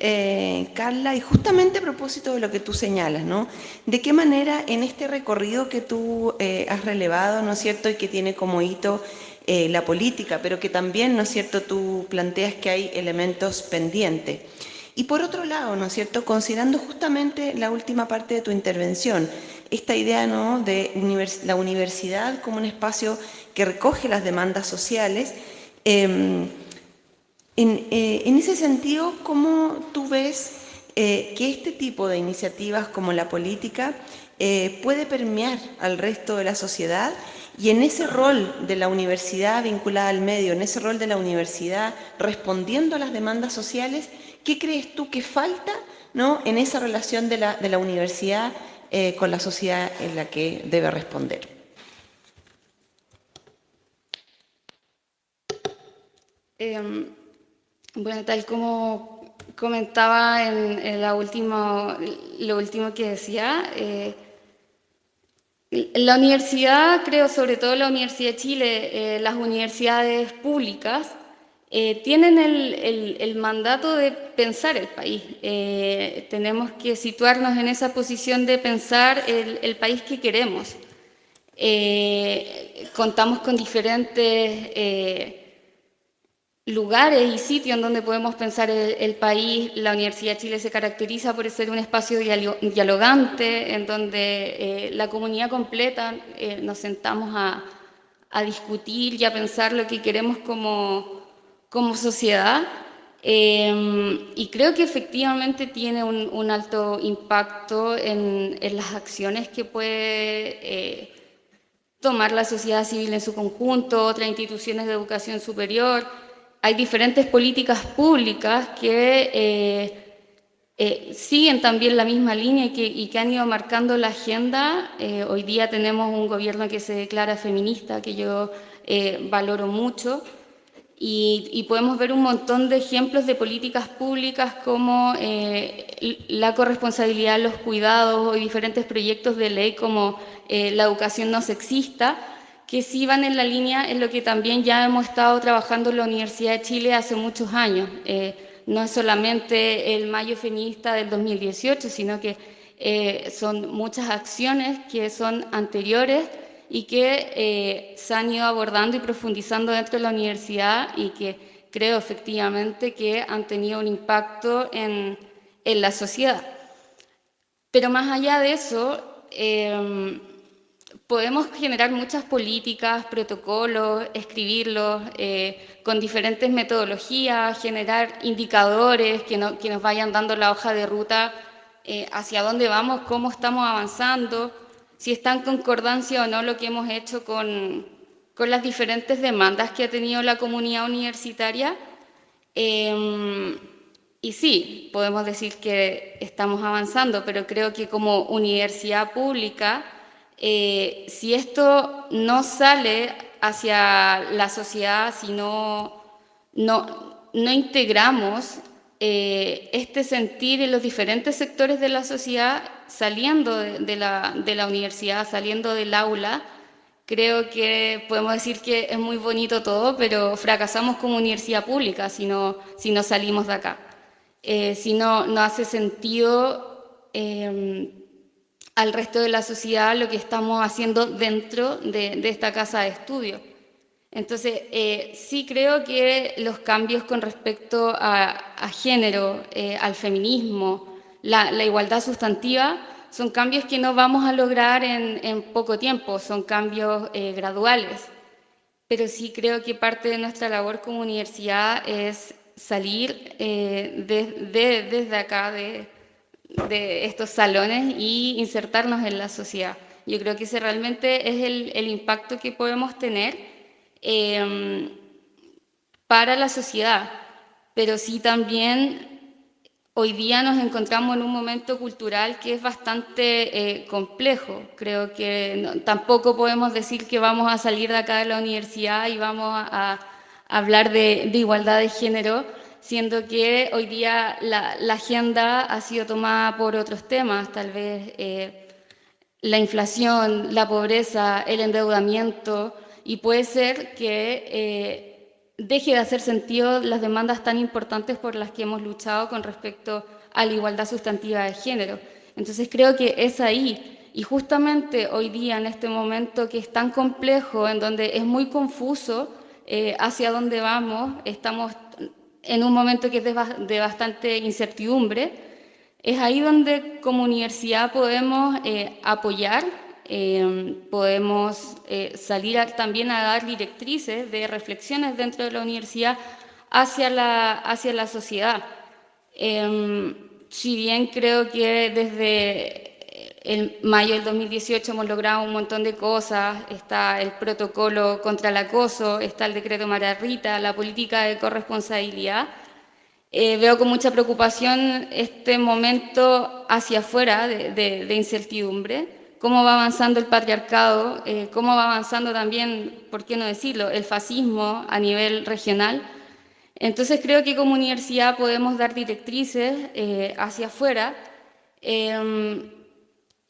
Carla, y justamente a propósito de lo que tú señalas, ¿no? ¿De qué manera en este recorrido que tú has relevado, ¿no es cierto?, y que tiene como hito la política, pero que también, ¿no es cierto?, tú planteas que hay elementos pendientes. Y por otro lado, ¿no es cierto?, considerando justamente la última parte de tu intervención, esta idea, ¿no?, de la universidad como un espacio que recoge las demandas sociales, en ese sentido, ¿cómo tú ves que este tipo de iniciativas como la política puede permear al resto de la sociedad? Y en ese rol de la universidad vinculada al medio, en ese rol de la universidad respondiendo a las demandas sociales, ¿qué crees tú que falta, ¿no?, en esa relación de la universidad con la sociedad en la que debe responder? Bueno, tal como comentaba en lo último que decía, la universidad, creo, sobre todo la Universidad de Chile, las universidades públicas, tienen el mandato de pensar el país. Tenemos que situarnos en esa posición de pensar el país que queremos. Contamos con diferentes lugares y sitios en donde podemos pensar el país. La Universidad de Chile se caracteriza por ser un espacio dialogante, en donde la comunidad completa nos sentamos a discutir y a pensar lo que queremos como sociedad. Y creo que efectivamente tiene un alto impacto en las acciones que puede tomar la sociedad civil en su conjunto, otras instituciones de educación superior. Hay diferentes políticas públicas que siguen también la misma línea y que han ido marcando la agenda. Hoy día tenemos un gobierno que se declara feminista, que yo valoro mucho, y podemos ver un montón de ejemplos de políticas públicas como la corresponsabilidad de los cuidados o diferentes proyectos de ley como la educación no sexista, que sí van en la línea en lo que también ya hemos estado trabajando en la Universidad de Chile hace muchos años. No es solamente el Mayo Feminista del 2018, sino que son muchas acciones que son anteriores y que se han ido abordando y profundizando dentro de la universidad y que creo efectivamente que han tenido un impacto en la sociedad. Pero más allá de eso, podemos generar muchas políticas, protocolos, escribirlos con diferentes metodologías, generar indicadores que nos vayan dando la hoja de ruta hacia dónde vamos, cómo estamos avanzando, si está en concordancia o no lo que hemos hecho con las diferentes demandas que ha tenido la comunidad universitaria. Y sí, podemos decir que estamos avanzando, pero creo que como universidad pública, si esto no sale hacia la sociedad, si no integramos este sentir en los diferentes sectores de la sociedad, saliendo de la universidad, saliendo del aula, creo que podemos decir que es muy bonito todo, pero fracasamos como universidad pública si no salimos de acá. Si no hace sentido al resto de la sociedad lo que estamos haciendo dentro de esta casa de estudio. Entonces, sí creo que los cambios con respecto a género, al feminismo, la igualdad sustantiva, son cambios que no vamos a lograr en poco tiempo, son cambios graduales. Pero sí creo que parte de nuestra labor como universidad es salir desde acá, de estos salones y insertarnos en la sociedad. Yo creo que ese realmente es el impacto que podemos tener para la sociedad, pero sí también hoy día nos encontramos en un momento cultural que es bastante complejo. Creo que tampoco podemos decir que vamos a salir de acá de la universidad y vamos a hablar de igualdad de género, siendo que hoy día la agenda ha sido tomada por otros temas, tal vez la inflación, la pobreza, el endeudamiento, y puede ser que deje de hacer sentido las demandas tan importantes por las que hemos luchado con respecto a la igualdad sustantiva de género. Entonces creo que es ahí Y justamente hoy día, en este momento que es tan complejo, en donde es muy confuso hacia dónde vamos, estamos en un momento que es de bastante incertidumbre, es ahí donde como universidad podemos apoyar, podemos salir también a dar directrices de reflexiones dentro de la universidad hacia la sociedad. Si bien creo que desde el mayo del 2018 hemos logrado un montón de cosas, está el protocolo contra el acoso, está el decreto María Rita, la política de corresponsabilidad, veo con mucha preocupación este momento hacia afuera de incertidumbre, cómo va avanzando el patriarcado, cómo va avanzando también, por qué no decirlo, el fascismo a nivel regional. Entonces creo que como universidad podemos dar directrices hacia afuera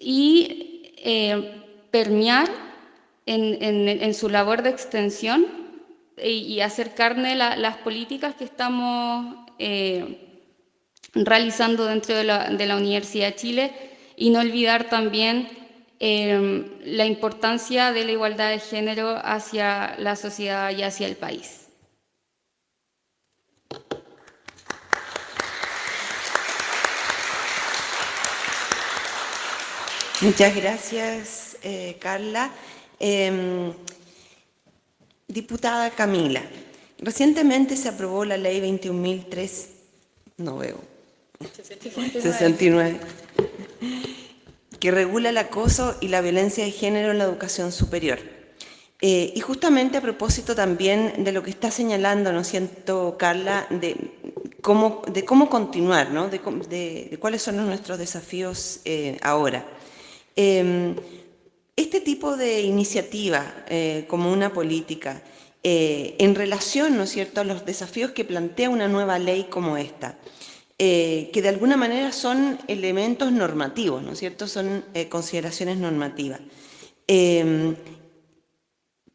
y permear en su labor de extensión y hacer carne las políticas que estamos realizando dentro de la Universidad de Chile, y no olvidar también la importancia de la igualdad de género hacia la sociedad y hacia el país. Muchas gracias, Carla. Diputada Camila, recientemente se aprobó la ley 21.003, no veo, 69, que regula el acoso y la violencia de género en la educación superior. Y justamente a propósito también de lo que está señalando, ¿no es cierto, Carla, de cómo continuar, ¿no? de cuáles son nuestros desafíos ahora. Este tipo de iniciativa como una política en relación, ¿no es cierto?, a los desafíos que plantea una nueva ley como esta, que de alguna manera son elementos normativos, ¿no es cierto?, son consideraciones normativas, que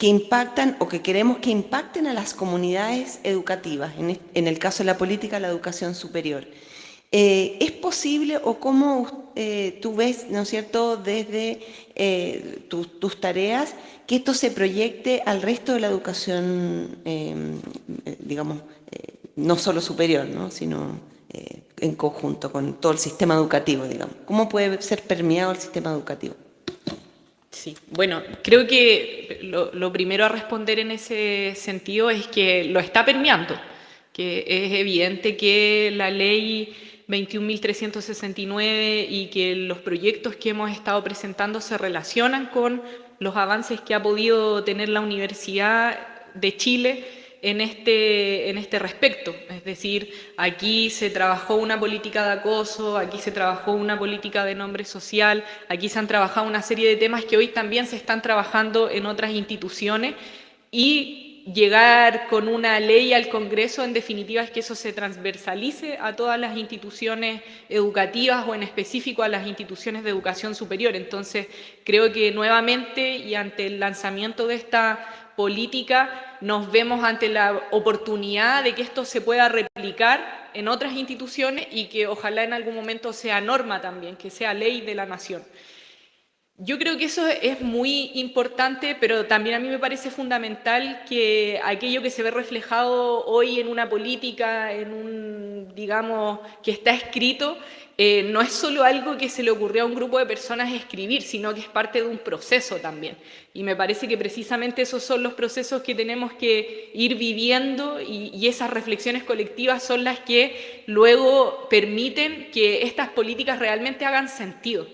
impactan o que queremos que impacten a las comunidades educativas, en el caso de la política de la educación superior. ¿Es posible o cómo tú ves, ¿no es cierto?, desde tus tareas, que esto se proyecte al resto de la educación, digamos, no solo superior, ¿no?, sino en conjunto con todo el sistema educativo, digamos? ¿Cómo puede ser permeado el sistema educativo? Sí, bueno, creo que lo primero a responder en ese sentido es que lo está permeando, que es evidente que la ley 21.369 y que los proyectos que hemos estado presentando se relacionan con los avances que ha podido tener la Universidad de Chile en este respecto. Es decir, aquí se trabajó una política de acoso, aquí se trabajó una política de nombre social, aquí se han trabajado una serie de temas que hoy también se están trabajando en otras instituciones, y llegar con una ley al Congreso, en definitiva, es que eso se transversalice a todas las instituciones educativas o en específico a las instituciones de educación superior. Entonces, creo que nuevamente y ante el lanzamiento de esta política nos vemos ante la oportunidad de que esto se pueda replicar en otras instituciones y que ojalá en algún momento sea norma también, que sea ley de la nación. Yo creo que eso es muy importante, pero también a mí me parece fundamental que aquello que se ve reflejado hoy en una política, digamos, que está escrito, no es solo algo que se le ocurrió a un grupo de personas escribir, sino que es parte de un proceso también. Y me parece que precisamente esos son los procesos que tenemos que ir viviendo, y esas reflexiones colectivas son las que luego permiten que estas políticas realmente hagan sentido.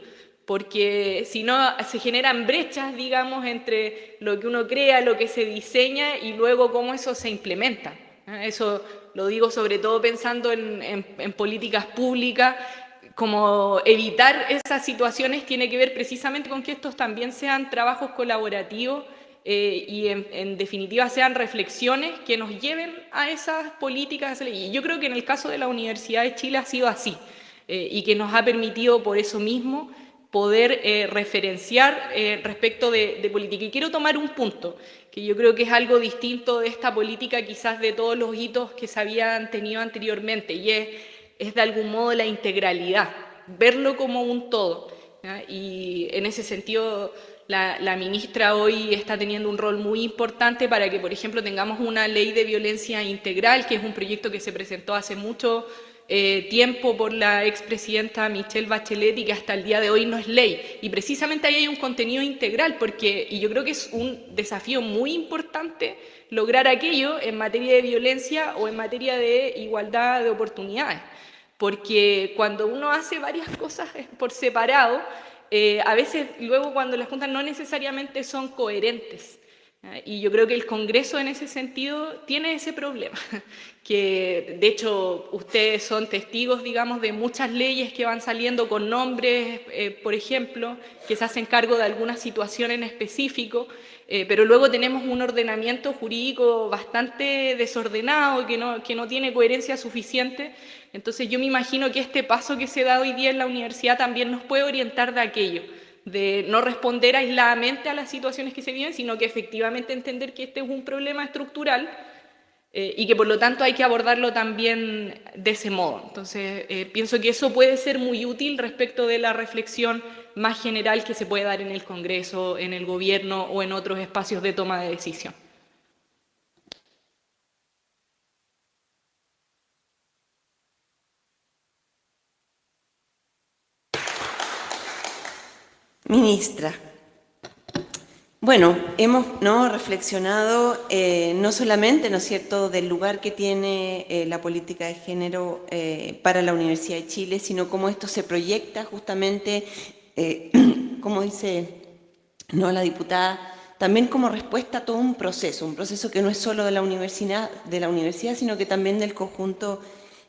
Porque si no, se generan brechas, digamos, entre lo que uno crea, lo que se diseña y luego cómo eso se implementa. Eso lo digo sobre todo pensando en políticas públicas. Como evitar esas situaciones tiene que ver precisamente con que estos también sean trabajos colaborativos y en definitiva sean reflexiones que nos lleven a esas políticas. Y yo creo que en el caso de la Universidad de Chile ha sido así y que nos ha permitido por eso mismo poder referenciar respecto de política. Y quiero tomar un punto, que yo creo que es algo distinto de esta política quizás de todos los hitos que se habían tenido anteriormente, y es de algún modo la integralidad, verlo como un todo. ¿ya? Y en ese sentido, la ministra hoy está teniendo un rol muy importante para que, por ejemplo, tengamos una ley de violencia integral, que es un proyecto que se presentó hace mucho tiempo por la expresidenta Michelle Bachelet y que hasta el día de hoy no es ley. Y precisamente ahí hay un contenido integral, y yo creo que es un desafío muy importante lograr aquello en materia de violencia o en materia de igualdad de oportunidades. Porque cuando uno hace varias cosas por separado, a veces luego cuando las juntas no necesariamente son coherentes. Y yo creo que el Congreso en ese sentido tiene ese problema, que de hecho ustedes son testigos, digamos, de muchas leyes que van saliendo con nombres, por ejemplo, que se hacen cargo de alguna situación en específico, pero luego tenemos un ordenamiento jurídico bastante desordenado, que no tiene coherencia suficiente. Entonces yo me imagino que este paso que se da hoy día en la universidad también nos puede orientar de aquello, de no responder aisladamente a las situaciones que se viven, sino que efectivamente entender que este es un problema estructural y que por lo tanto hay que abordarlo también de ese modo. Entonces pienso que eso puede ser muy útil respecto de la reflexión más general que se puede dar en el Congreso, en el Gobierno o en otros espacios de toma de decisión. Ministra, bueno, hemos reflexionado no solamente, ¿no es cierto?, del lugar que tiene la política de género para la Universidad de Chile, sino cómo esto se proyecta justamente, como dice la diputada, también como respuesta a todo un proceso que no es solo de la universidad, sino que también del conjunto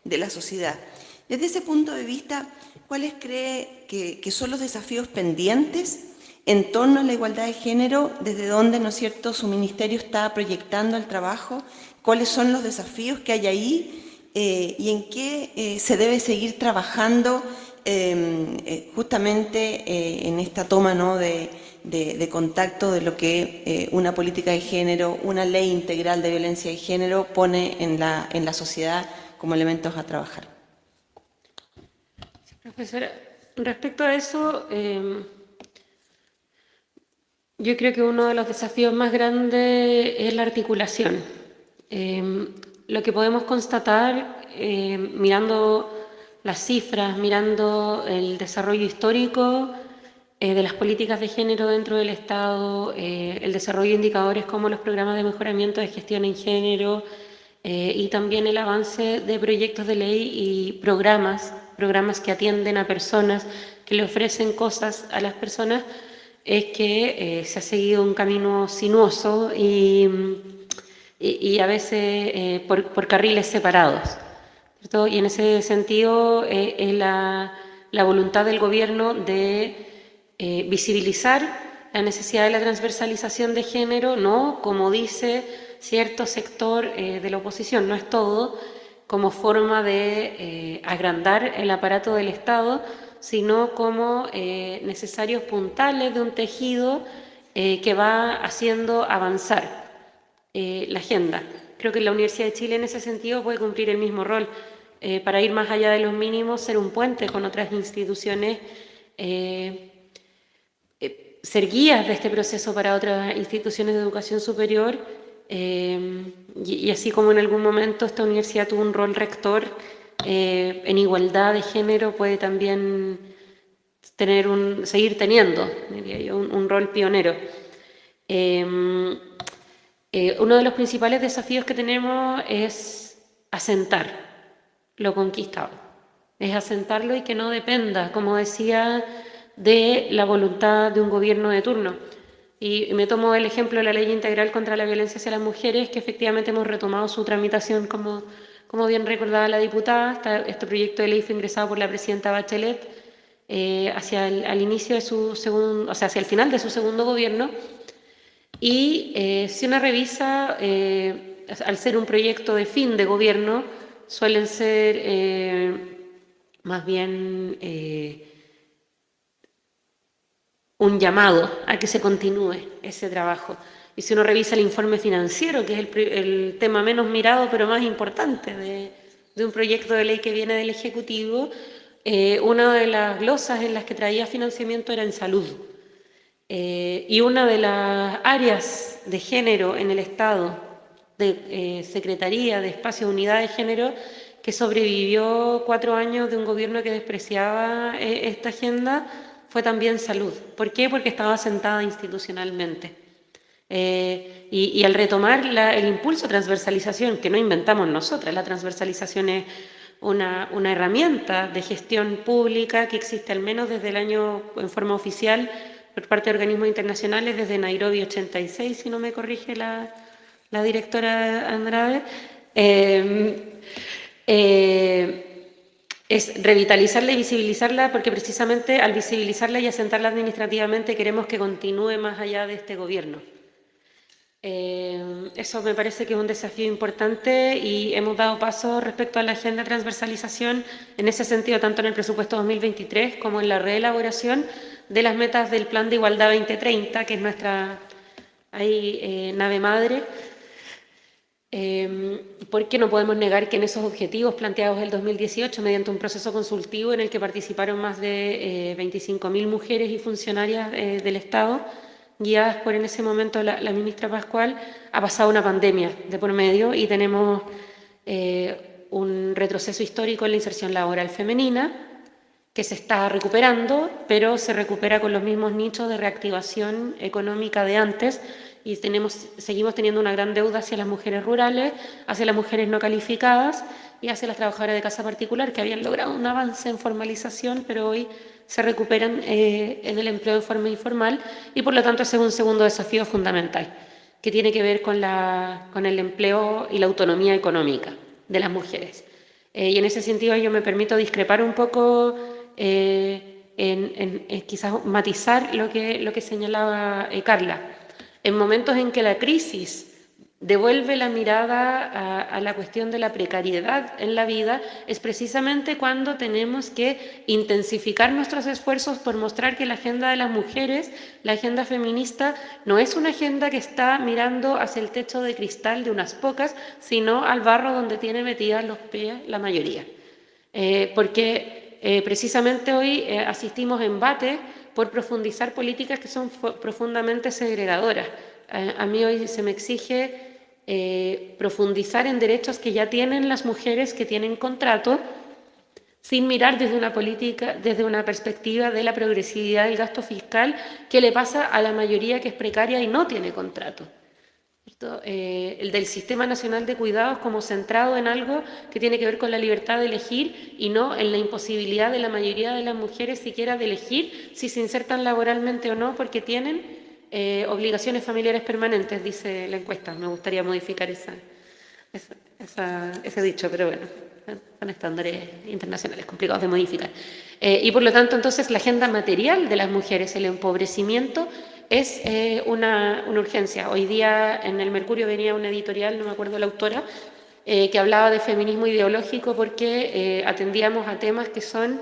de la sociedad. Desde ese punto de vista, ¿cuáles cree que son los desafíos pendientes en torno a la igualdad de género? ¿Desde dónde, ¿no es cierto?, su ministerio está proyectando el trabajo? ¿Cuáles son los desafíos que hay ahí? ¿Y en qué se debe seguir trabajando justamente en esta toma, ¿no?, de contacto de lo que una política de género, una ley integral de violencia de género pone en la sociedad como elementos a trabajar? Profesora, respecto a eso, yo creo que uno de los desafíos más grandes es la articulación. Lo que podemos constatar mirando las cifras, mirando el desarrollo histórico de las políticas de género dentro del Estado, el desarrollo de indicadores como los programas de mejoramiento de gestión en género y también el avance de proyectos de ley y programas que atienden a personas, que le ofrecen cosas a las personas, es que se ha seguido un camino sinuoso y a veces por carriles separados, ¿cierto? Y en ese sentido es la voluntad del gobierno de visibilizar la necesidad de la transversalización de género, no como dice cierto sector de la oposición, no es todo, como forma de agrandar el aparato del Estado, sino como necesarios puntales de un tejido que va haciendo avanzar la agenda. Creo que la Universidad de Chile en ese sentido puede cumplir el mismo rol, para ir más allá de los mínimos, ser un puente con otras instituciones, ser guías de este proceso para otras instituciones de educación superior, y así como en algún momento esta universidad tuvo un rol rector en igualdad de género, puede también seguir teniendo, diría yo, un rol pionero. Uno de los principales desafíos que tenemos es asentar lo conquistado, es asentarlo y que no dependa, como decía, de la voluntad de un gobierno de turno. Y me tomo el ejemplo de la Ley Integral contra la Violencia hacia las Mujeres, que efectivamente hemos retomado su tramitación, como bien recordaba la diputada. Este proyecto de ley fue ingresado por la presidenta Bachelet hacia el final de su segundo gobierno. Y si uno revisa, al ser un proyecto de fin de gobierno, suelen ser más bien un llamado a que se continúe ese trabajo. Y si uno revisa el informe financiero, que es el tema menos mirado pero más importante de un proyecto de ley que viene del Ejecutivo, una de las glosas en las que traía financiamiento era en salud. Y una de las áreas de género en el Estado, de Secretaría de Espacio de Unidad de Género, que sobrevivió 4 años de un gobierno que despreciaba esta agenda, fue también salud. ¿Por qué? Porque estaba sentada institucionalmente. Y al retomar el impulso de transversalización, que no inventamos nosotras, la transversalización es una herramienta de gestión pública que existe al menos desde el año, en forma oficial, por parte de organismos internacionales, desde Nairobi 86, si no me corrige la directora Andrade, es revitalizarla y visibilizarla, porque precisamente al visibilizarla y asentarla administrativamente queremos que continúe más allá de este gobierno. Eso me parece que es un desafío importante y hemos dado pasos respecto a la agenda de transversalización en ese sentido, tanto en el presupuesto 2023 como en la reelaboración de las metas del Plan de Igualdad 2030, que es nuestra nave madre, porque no podemos negar que en esos objetivos planteados el 2018, mediante un proceso consultivo en el que participaron más de 25.000 mujeres y funcionarias del Estado, guiadas por en ese momento la ministra Pascual, ha pasado una pandemia de por medio y tenemos un retroceso histórico en la inserción laboral femenina, que se está recuperando, pero se recupera con los mismos nichos de reactivación económica de antes, y seguimos teniendo una gran deuda hacia las mujeres rurales, hacia las mujeres no calificadas y hacia las trabajadoras de casa particular, que habían logrado un avance en formalización, pero hoy se recuperan en el empleo de forma informal, y por lo tanto ese es un segundo desafío fundamental, que tiene que ver con el empleo y la autonomía económica de las mujeres. Y en ese sentido yo me permito discrepar un poco, quizás matizar lo que señalaba Carla. En momentos en que la crisis devuelve la mirada a la cuestión de la precariedad en la vida, es precisamente cuando tenemos que intensificar nuestros esfuerzos por mostrar que la agenda de las mujeres, la agenda feminista, no es una agenda que está mirando hacia el techo de cristal de unas pocas, sino al barro donde tiene metidas los pies la mayoría. Porque precisamente hoy asistimos a embates por profundizar políticas que son profundamente segregadoras. A mí hoy se me exige profundizar en derechos que ya tienen las mujeres que tienen contrato, sin mirar desde una política, desde una perspectiva de la progresividad del gasto fiscal que le pasa a la mayoría que es precaria y no tiene contrato. El del Sistema Nacional de Cuidados como centrado en algo que tiene que ver con la libertad de elegir y no en la imposibilidad de la mayoría de las mujeres siquiera de elegir si se insertan laboralmente o no, porque tienen obligaciones familiares permanentes, dice la encuesta. Me gustaría modificar ese dicho, pero bueno, son estándares internacionales complicados de modificar. Y por lo tanto, entonces, la agenda material de las mujeres, el empobrecimiento, es una urgencia. Hoy día en el Mercurio venía una editorial, no me acuerdo la autora, que hablaba de feminismo ideológico porque atendíamos a temas que son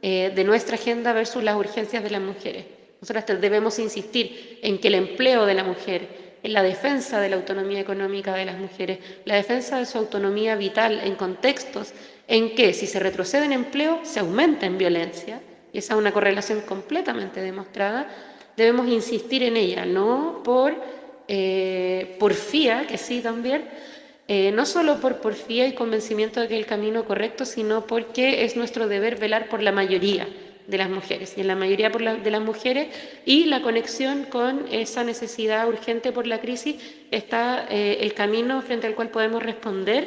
de nuestra agenda versus las urgencias de las mujeres. Nosotras debemos insistir en que el empleo de la mujer, en la defensa de la autonomía económica de las mujeres, la defensa de su autonomía vital en contextos en que si se retrocede en empleo se aumenta en violencia, y esa es una correlación completamente demostrada. Debemos insistir en ella, no por porfía, que sí también, no solo por porfía y convencimiento de que es el camino correcto, sino porque es nuestro deber velar por la mayoría de las mujeres, y en la mayoría de las mujeres, y la conexión con esa necesidad urgente por la crisis está el camino frente al cual podemos responder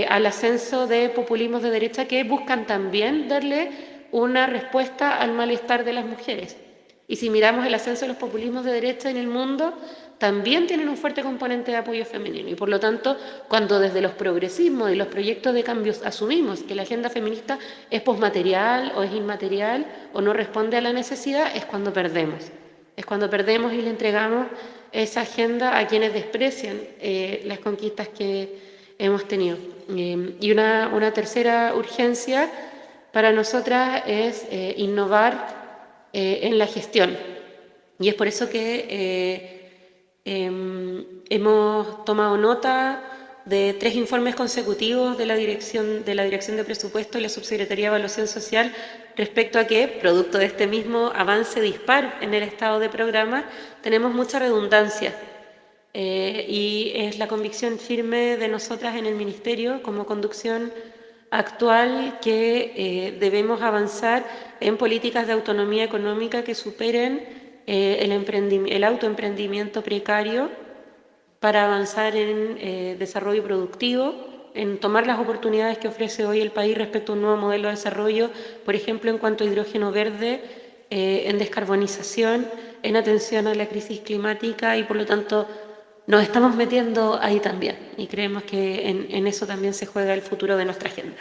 al ascenso de populismos de derecha que buscan también darle una respuesta al malestar de las mujeres. Y si miramos el ascenso de los populismos de derecha en el mundo, también tienen un fuerte componente de apoyo femenino. Y por lo tanto, cuando desde los progresismos y los proyectos de cambios asumimos que la agenda feminista es posmaterial o es inmaterial o no responde a la necesidad, es cuando perdemos. Es cuando perdemos y le entregamos esa agenda a quienes desprecian las conquistas que hemos tenido. Y una tercera urgencia para nosotras es innovar en la gestión. Y es por eso que hemos tomado nota de 3 informes consecutivos de la Dirección de Presupuesto y la Subsecretaría de Evaluación Social respecto a que, producto de este mismo avance dispar en el estado de programa, tenemos mucha redundancia. Y es la convicción firme de nosotras en el Ministerio como conducción actual que debemos avanzar en políticas de autonomía económica que superen el autoemprendimiento precario para avanzar en desarrollo productivo, en tomar las oportunidades que ofrece hoy el país respecto a un nuevo modelo de desarrollo, por ejemplo, en cuanto a hidrógeno verde, en descarbonización, en atención a la crisis climática y, por lo tanto, nos estamos metiendo ahí también y creemos que en eso también se juega el futuro de nuestra agenda.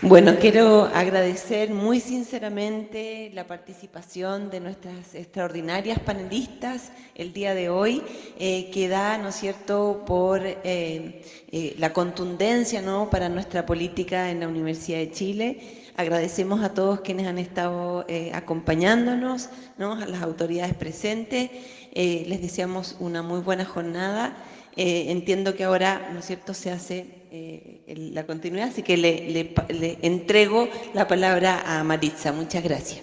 Bueno, quiero agradecer muy sinceramente la participación de nuestras extraordinarias panelistas el día de hoy, que da, ¿no es cierto?, por la contundencia, ¿no?, para nuestra política en la Universidad de Chile. Agradecemos a todos quienes han estado acompañándonos, ¿no?, a las autoridades presentes. Les deseamos una muy buena jornada. Entiendo que ahora, ¿no es cierto?, se hace la continuidad, así que le entrego la palabra a Maritza. Muchas gracias.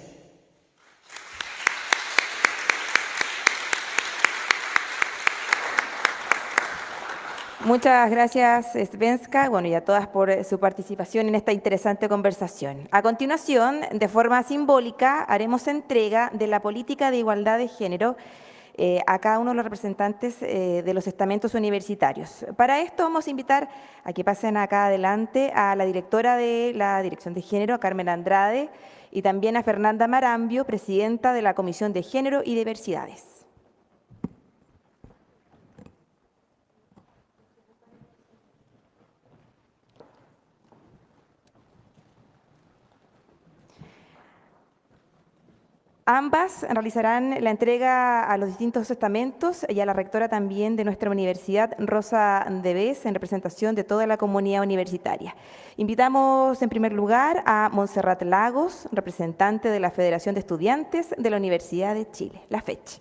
Muchas gracias, Svenska, bueno, y a todas por su participación en esta interesante conversación. A continuación, de forma simbólica, haremos entrega de la política de igualdad de género a cada uno de los representantes de los estamentos universitarios. Para esto vamos a invitar a que pasen acá adelante a la directora de la Dirección de Género, a Carmen Andrade, y también a Fernanda Marambio, presidenta de la Comisión de Género y Diversidades. Ambas realizarán la entrega a los distintos estamentos y a la rectora también de nuestra universidad, Rosa Devés, en representación de toda la comunidad universitaria. Invitamos en primer lugar a Montserrat Lagos, representante de la Federación de Estudiantes de la Universidad de Chile, la FECH.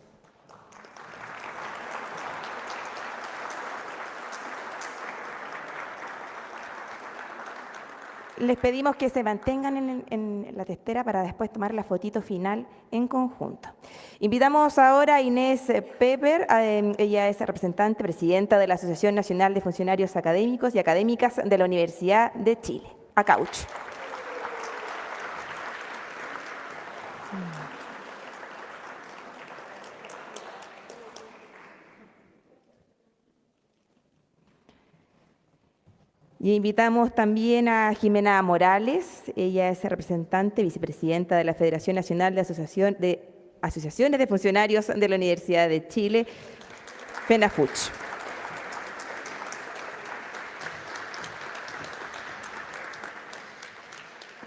Les pedimos que se mantengan en la testera para después tomar la fotito final en conjunto. Invitamos ahora a Inés Pepper, ella es representante, presidenta de la Asociación Nacional de Funcionarios Académicos y Académicas de la Universidad de Chile, ACAUCH. Y invitamos también a Jimena Morales, ella es representante, vicepresidenta de la Federación Nacional de Asociaciones de Funcionarios de la Universidad de Chile, FENAFUCH.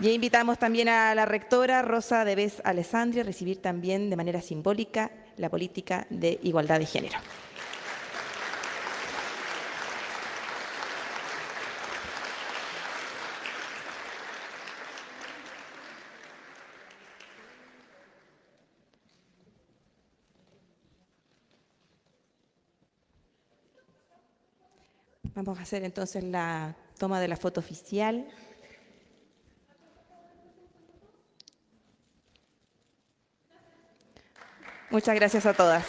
Y invitamos también a la rectora Rosa Devés Alessandri a recibir también de manera simbólica la política de igualdad de género. Vamos a hacer entonces la toma de la foto oficial. Muchas gracias a todas.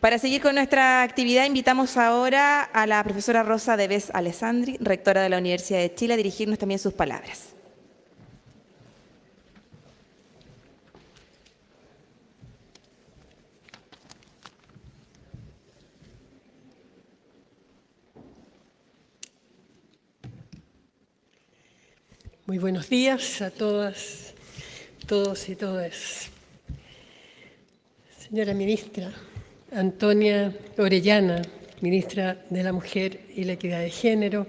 Para seguir con nuestra actividad, invitamos ahora a la profesora Rosa Devés Alessandri, rectora de la Universidad de Chile, a dirigirnos también sus palabras. Muy buenos días a todas, todos y todas. Señora ministra Antonia Orellana, ministra de la Mujer y la Equidad de Género,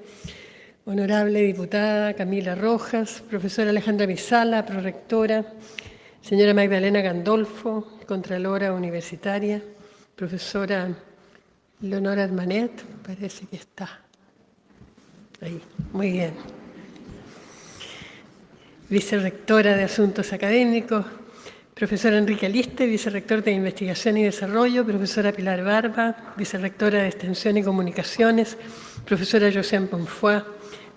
honorable diputada Camila Rojas, profesora Alejandra Misala, prorectora, señora Magdalena Gandolfo, contralora universitaria, profesora Leonora Manet, parece que está Ahí, muy bien. Vicerrectora de Asuntos Académicos, profesora Enrique Aliste, vicerrector de Investigación y Desarrollo, profesora Pilar Barba, vicerrectora de Extensión y Comunicaciones, profesora Josiane Bonfoy,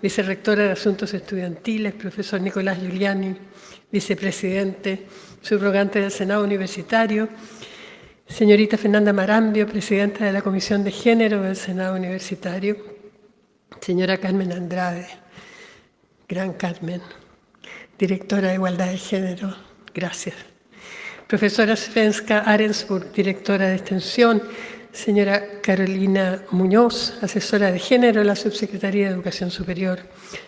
vicerrectora de Asuntos Estudiantiles, profesor Nicolás Giuliani, vicepresidente subrogante del Senado Universitario, señorita Fernanda Marambio, presidenta de la Comisión de Género del Senado Universitario, señora Carmen Andrade, gran Carmen, directora de Igualdad de Género, gracias. Profesora Svenska Arensburg, directora de Extensión, señora Carolina Muñoz, asesora de Género de la Subsecretaría de Educación Superior,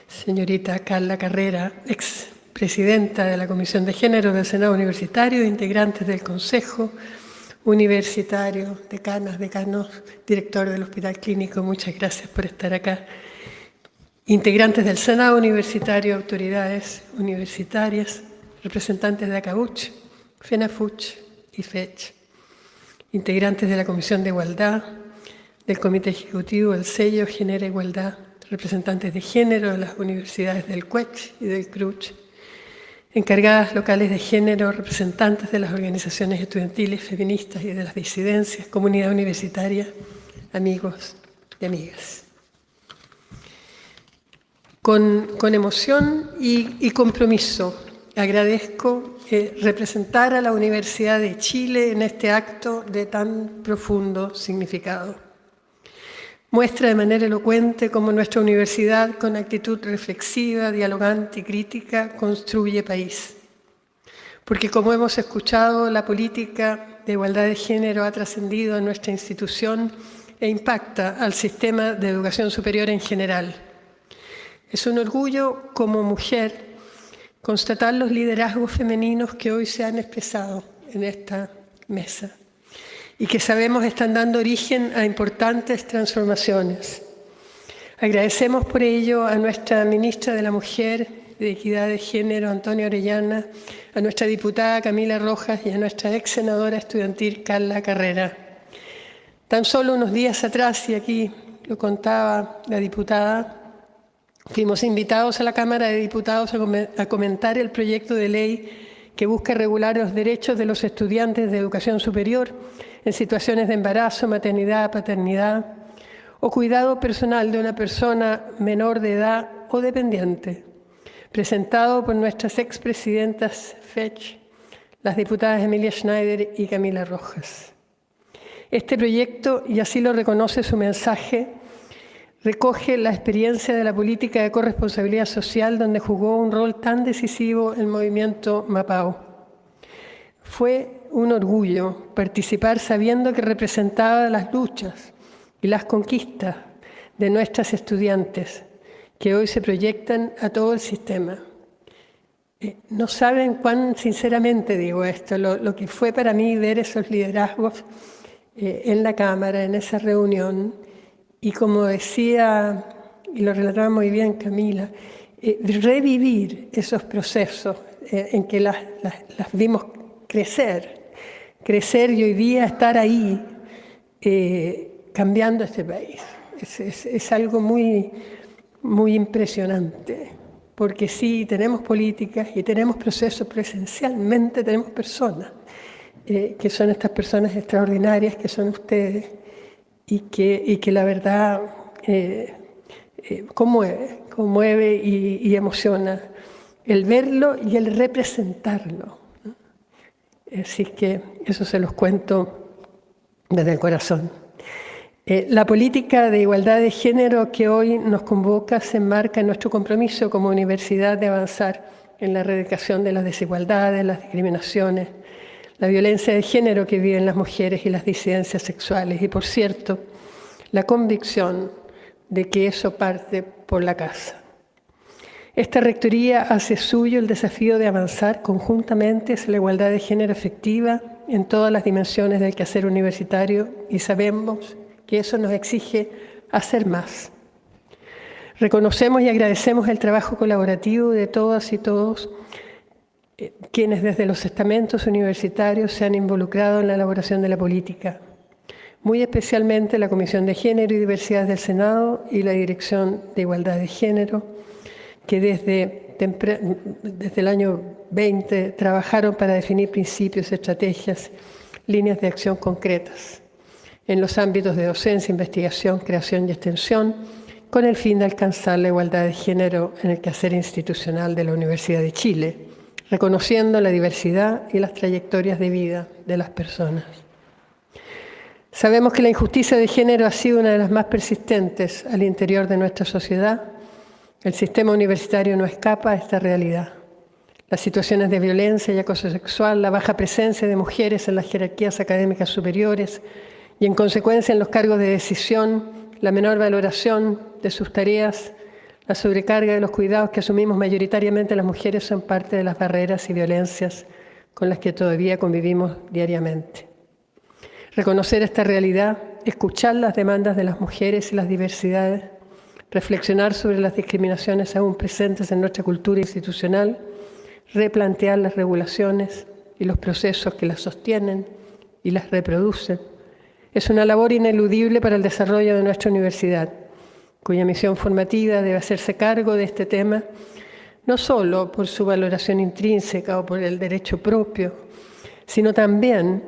señorita Carla Carrera, expresidenta de la Comisión de Género del Senado Universitario, integrantes del Consejo Universitario, decanas, decanos, director del Hospital Clínico, muchas gracias por estar acá. Integrantes del Senado Universitario, autoridades universitarias, representantes de ACAUCH, FENAFUCH y FECH, integrantes de la Comisión de Igualdad, del Comité Ejecutivo del Sello Genera Igualdad, representantes de género de las universidades del CUECH y del CRUCH, encargadas locales de género, representantes de las organizaciones estudiantiles, feministas y de las disidencias, comunidad universitaria, amigos y amigas. Con emoción y compromiso agradezco representar a la Universidad de Chile en este acto de tan profundo significado. Muestra de manera elocuente cómo nuestra universidad, con actitud reflexiva, dialogante y crítica, construye país. Porque como hemos escuchado, la política de igualdad de género ha trascendido a nuestra institución e impacta al sistema de educación superior en general. Es un orgullo como mujer constatar los liderazgos femeninos que hoy se han expresado en esta mesa y que sabemos están dando origen a importantes transformaciones. Agradecemos por ello a nuestra ministra de la Mujer, de Equidad de Género, Antonia Orellana, a nuestra diputada Camila Rojas y a nuestra ex senadora estudiantil Carla Carrera. Tan solo unos días atrás, y aquí lo contaba la diputada, fuimos invitados a la Cámara de Diputados a comentar el proyecto de ley que busca regular los derechos de los estudiantes de educación superior en situaciones de embarazo, maternidad, paternidad o cuidado personal de una persona menor de edad o dependiente, presentado por nuestras expresidentas FECH, las diputadas Emilia Schneider y Camila Rojas. Este proyecto, y así lo reconoce su mensaje, recoge la experiencia de la política de corresponsabilidad social donde jugó un rol tan decisivo el movimiento Mapao. Fue un orgullo participar sabiendo que representaba las luchas y las conquistas de nuestras estudiantes que hoy se proyectan a todo el sistema. No saben cuán sinceramente digo esto, lo que fue para mí ver esos liderazgos en la Cámara, en esa reunión. Y como decía, y lo relataba muy bien Camila, revivir esos procesos en que las vimos crecer y hoy día estar ahí cambiando este país. Es algo muy, muy impresionante, porque sí, tenemos políticas y tenemos procesos, pero esencialmente tenemos personas, que son estas personas extraordinarias que son ustedes, y que la verdad conmueve y emociona el verlo y el representarlo, ¿no? Así que eso se los cuento desde el corazón. La política de igualdad de género que hoy nos convoca se enmarca en nuestro compromiso como universidad de avanzar en la erradicación de las desigualdades, las discriminaciones, la violencia de género que viven las mujeres y las disidencias sexuales. Y, por cierto, la convicción de que eso parte por la casa. Esta rectoría hace suyo el desafío de avanzar conjuntamente hacia la igualdad de género efectiva en todas las dimensiones del quehacer universitario y sabemos que eso nos exige hacer más. Reconocemos y agradecemos el trabajo colaborativo de todas y todos quienes desde los estamentos universitarios se han involucrado en la elaboración de la política. muy especialmente la Comisión de Género y Diversidad del Senado y la Dirección de Igualdad de Género, que desde el año 20 trabajaron para definir principios, estrategias, líneas de acción concretas en los ámbitos de docencia, investigación, creación y extensión, con el fin de alcanzar la igualdad de género en el quehacer institucional de la Universidad de Chile, reconociendo la diversidad y las trayectorias de vida de las personas. Sabemos que la injusticia de género ha sido una de las más persistentes al interior de nuestra sociedad. El sistema universitario no escapa a esta realidad. Las situaciones de violencia y acoso sexual, la baja presencia de mujeres en las jerarquías académicas superiores y, en consecuencia, en los cargos de decisión, la menor valoración de sus tareas, la sobrecarga de los cuidados que asumimos mayoritariamente las mujeres son parte de las barreras y violencias con las que todavía convivimos diariamente. Reconocer esta realidad, escuchar las demandas de las mujeres y las diversidades, reflexionar sobre las discriminaciones aún presentes en nuestra cultura institucional, replantear las regulaciones y los procesos que las sostienen y las reproducen, es una labor ineludible para el desarrollo de nuestra universidad, cuya misión formativa debe hacerse cargo de este tema, no solo por su valoración intrínseca o por el derecho propio, sino también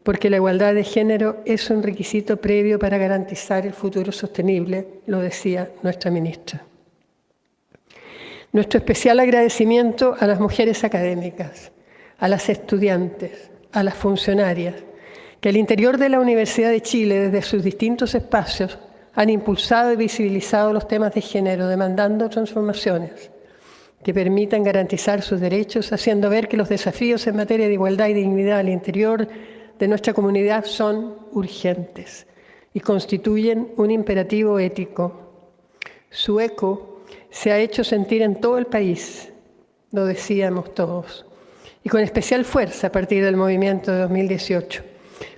porque la igualdad de género es un requisito previo para garantizar el futuro sostenible, lo decía nuestra ministra. Nuestro especial agradecimiento a las mujeres académicas, a las estudiantes, a las funcionarias, que al interior de la Universidad de Chile, desde sus distintos espacios, han impulsado y visibilizado los temas de género, demandando transformaciones que permitan garantizar sus derechos, haciendo ver que los desafíos en materia de igualdad y dignidad al interior de nuestra comunidad son urgentes y constituyen un imperativo ético. Su eco se ha hecho sentir en todo el país, lo decíamos todos, y con especial fuerza a partir del movimiento de 2018.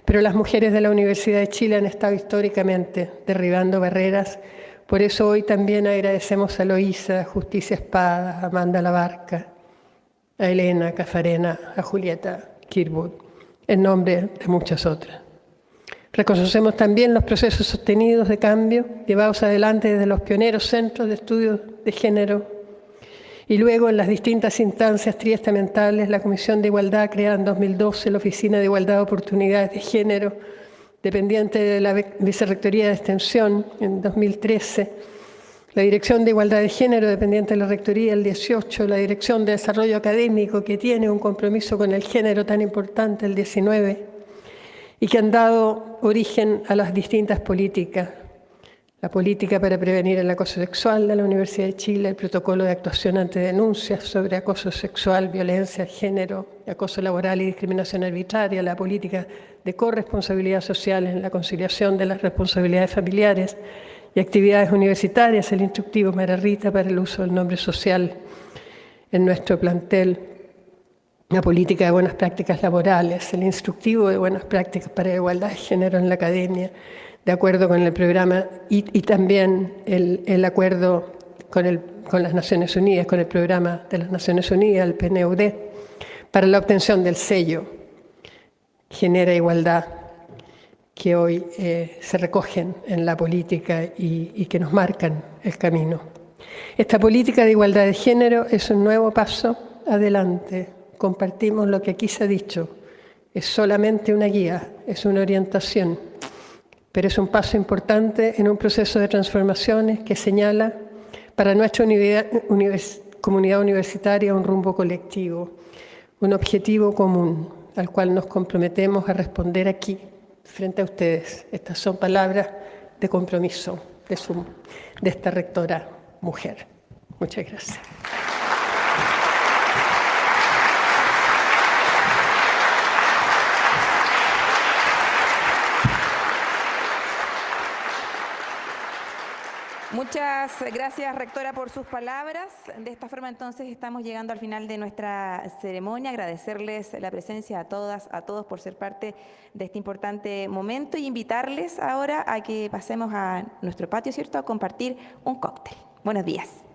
Pero las mujeres de la Universidad de Chile han estado históricamente derribando barreras. Por eso hoy también agradecemos a Loísa, a Justicia Espada, a Amanda Labarca, a Elena Cafarena, a Julieta Kirwood, en nombre de muchas otras. Reconocemos también los procesos sostenidos de cambio llevados adelante desde los pioneros centros de estudios de género y luego en las distintas instancias triestamentales, la Comisión de Igualdad creada en 2012, la Oficina de Igualdad de Oportunidades de Género, dependiente de la Vicerrectoría de Extensión en 2013, la Dirección de Igualdad de Género, dependiente de la Rectoría el 18, la Dirección de Desarrollo Académico, que tiene un compromiso con el género tan importante el 19, y que han dado origen a las distintas políticas. La política para prevenir el acoso sexual de la Universidad de Chile, el protocolo de actuación ante denuncias sobre acoso sexual, violencia de género, acoso laboral y discriminación arbitraria, la política de corresponsabilidad social en la conciliación de las responsabilidades familiares y actividades universitarias, el instructivo María Rita para el uso del nombre social en nuestro plantel, la política de buenas prácticas laborales, el instructivo de buenas prácticas para la igualdad de género en la academia, de acuerdo con el programa y también el acuerdo con las Naciones Unidas, con el programa de las Naciones Unidas, el PNUD, para la obtención del sello Genera Igualdad, que hoy se recogen en la política y que nos marcan el camino. Esta política de igualdad de género es un nuevo paso adelante. Compartimos lo que aquí se ha dicho. Es solamente una guía, es una orientación, pero es un paso importante en un proceso de transformaciones que señala para nuestra comunidad universitaria un rumbo colectivo, un objetivo común al cual nos comprometemos a responder aquí, frente a ustedes. Estas son palabras de compromiso de esta rectora mujer. Muchas gracias. Muchas gracias, rectora, por sus palabras. De esta forma, entonces, estamos llegando al final de nuestra ceremonia. Agradecerles la presencia a todas, a todos por ser parte de este importante momento y invitarles ahora a que pasemos a nuestro patio, ¿cierto?, a compartir un cóctel. Buenos días.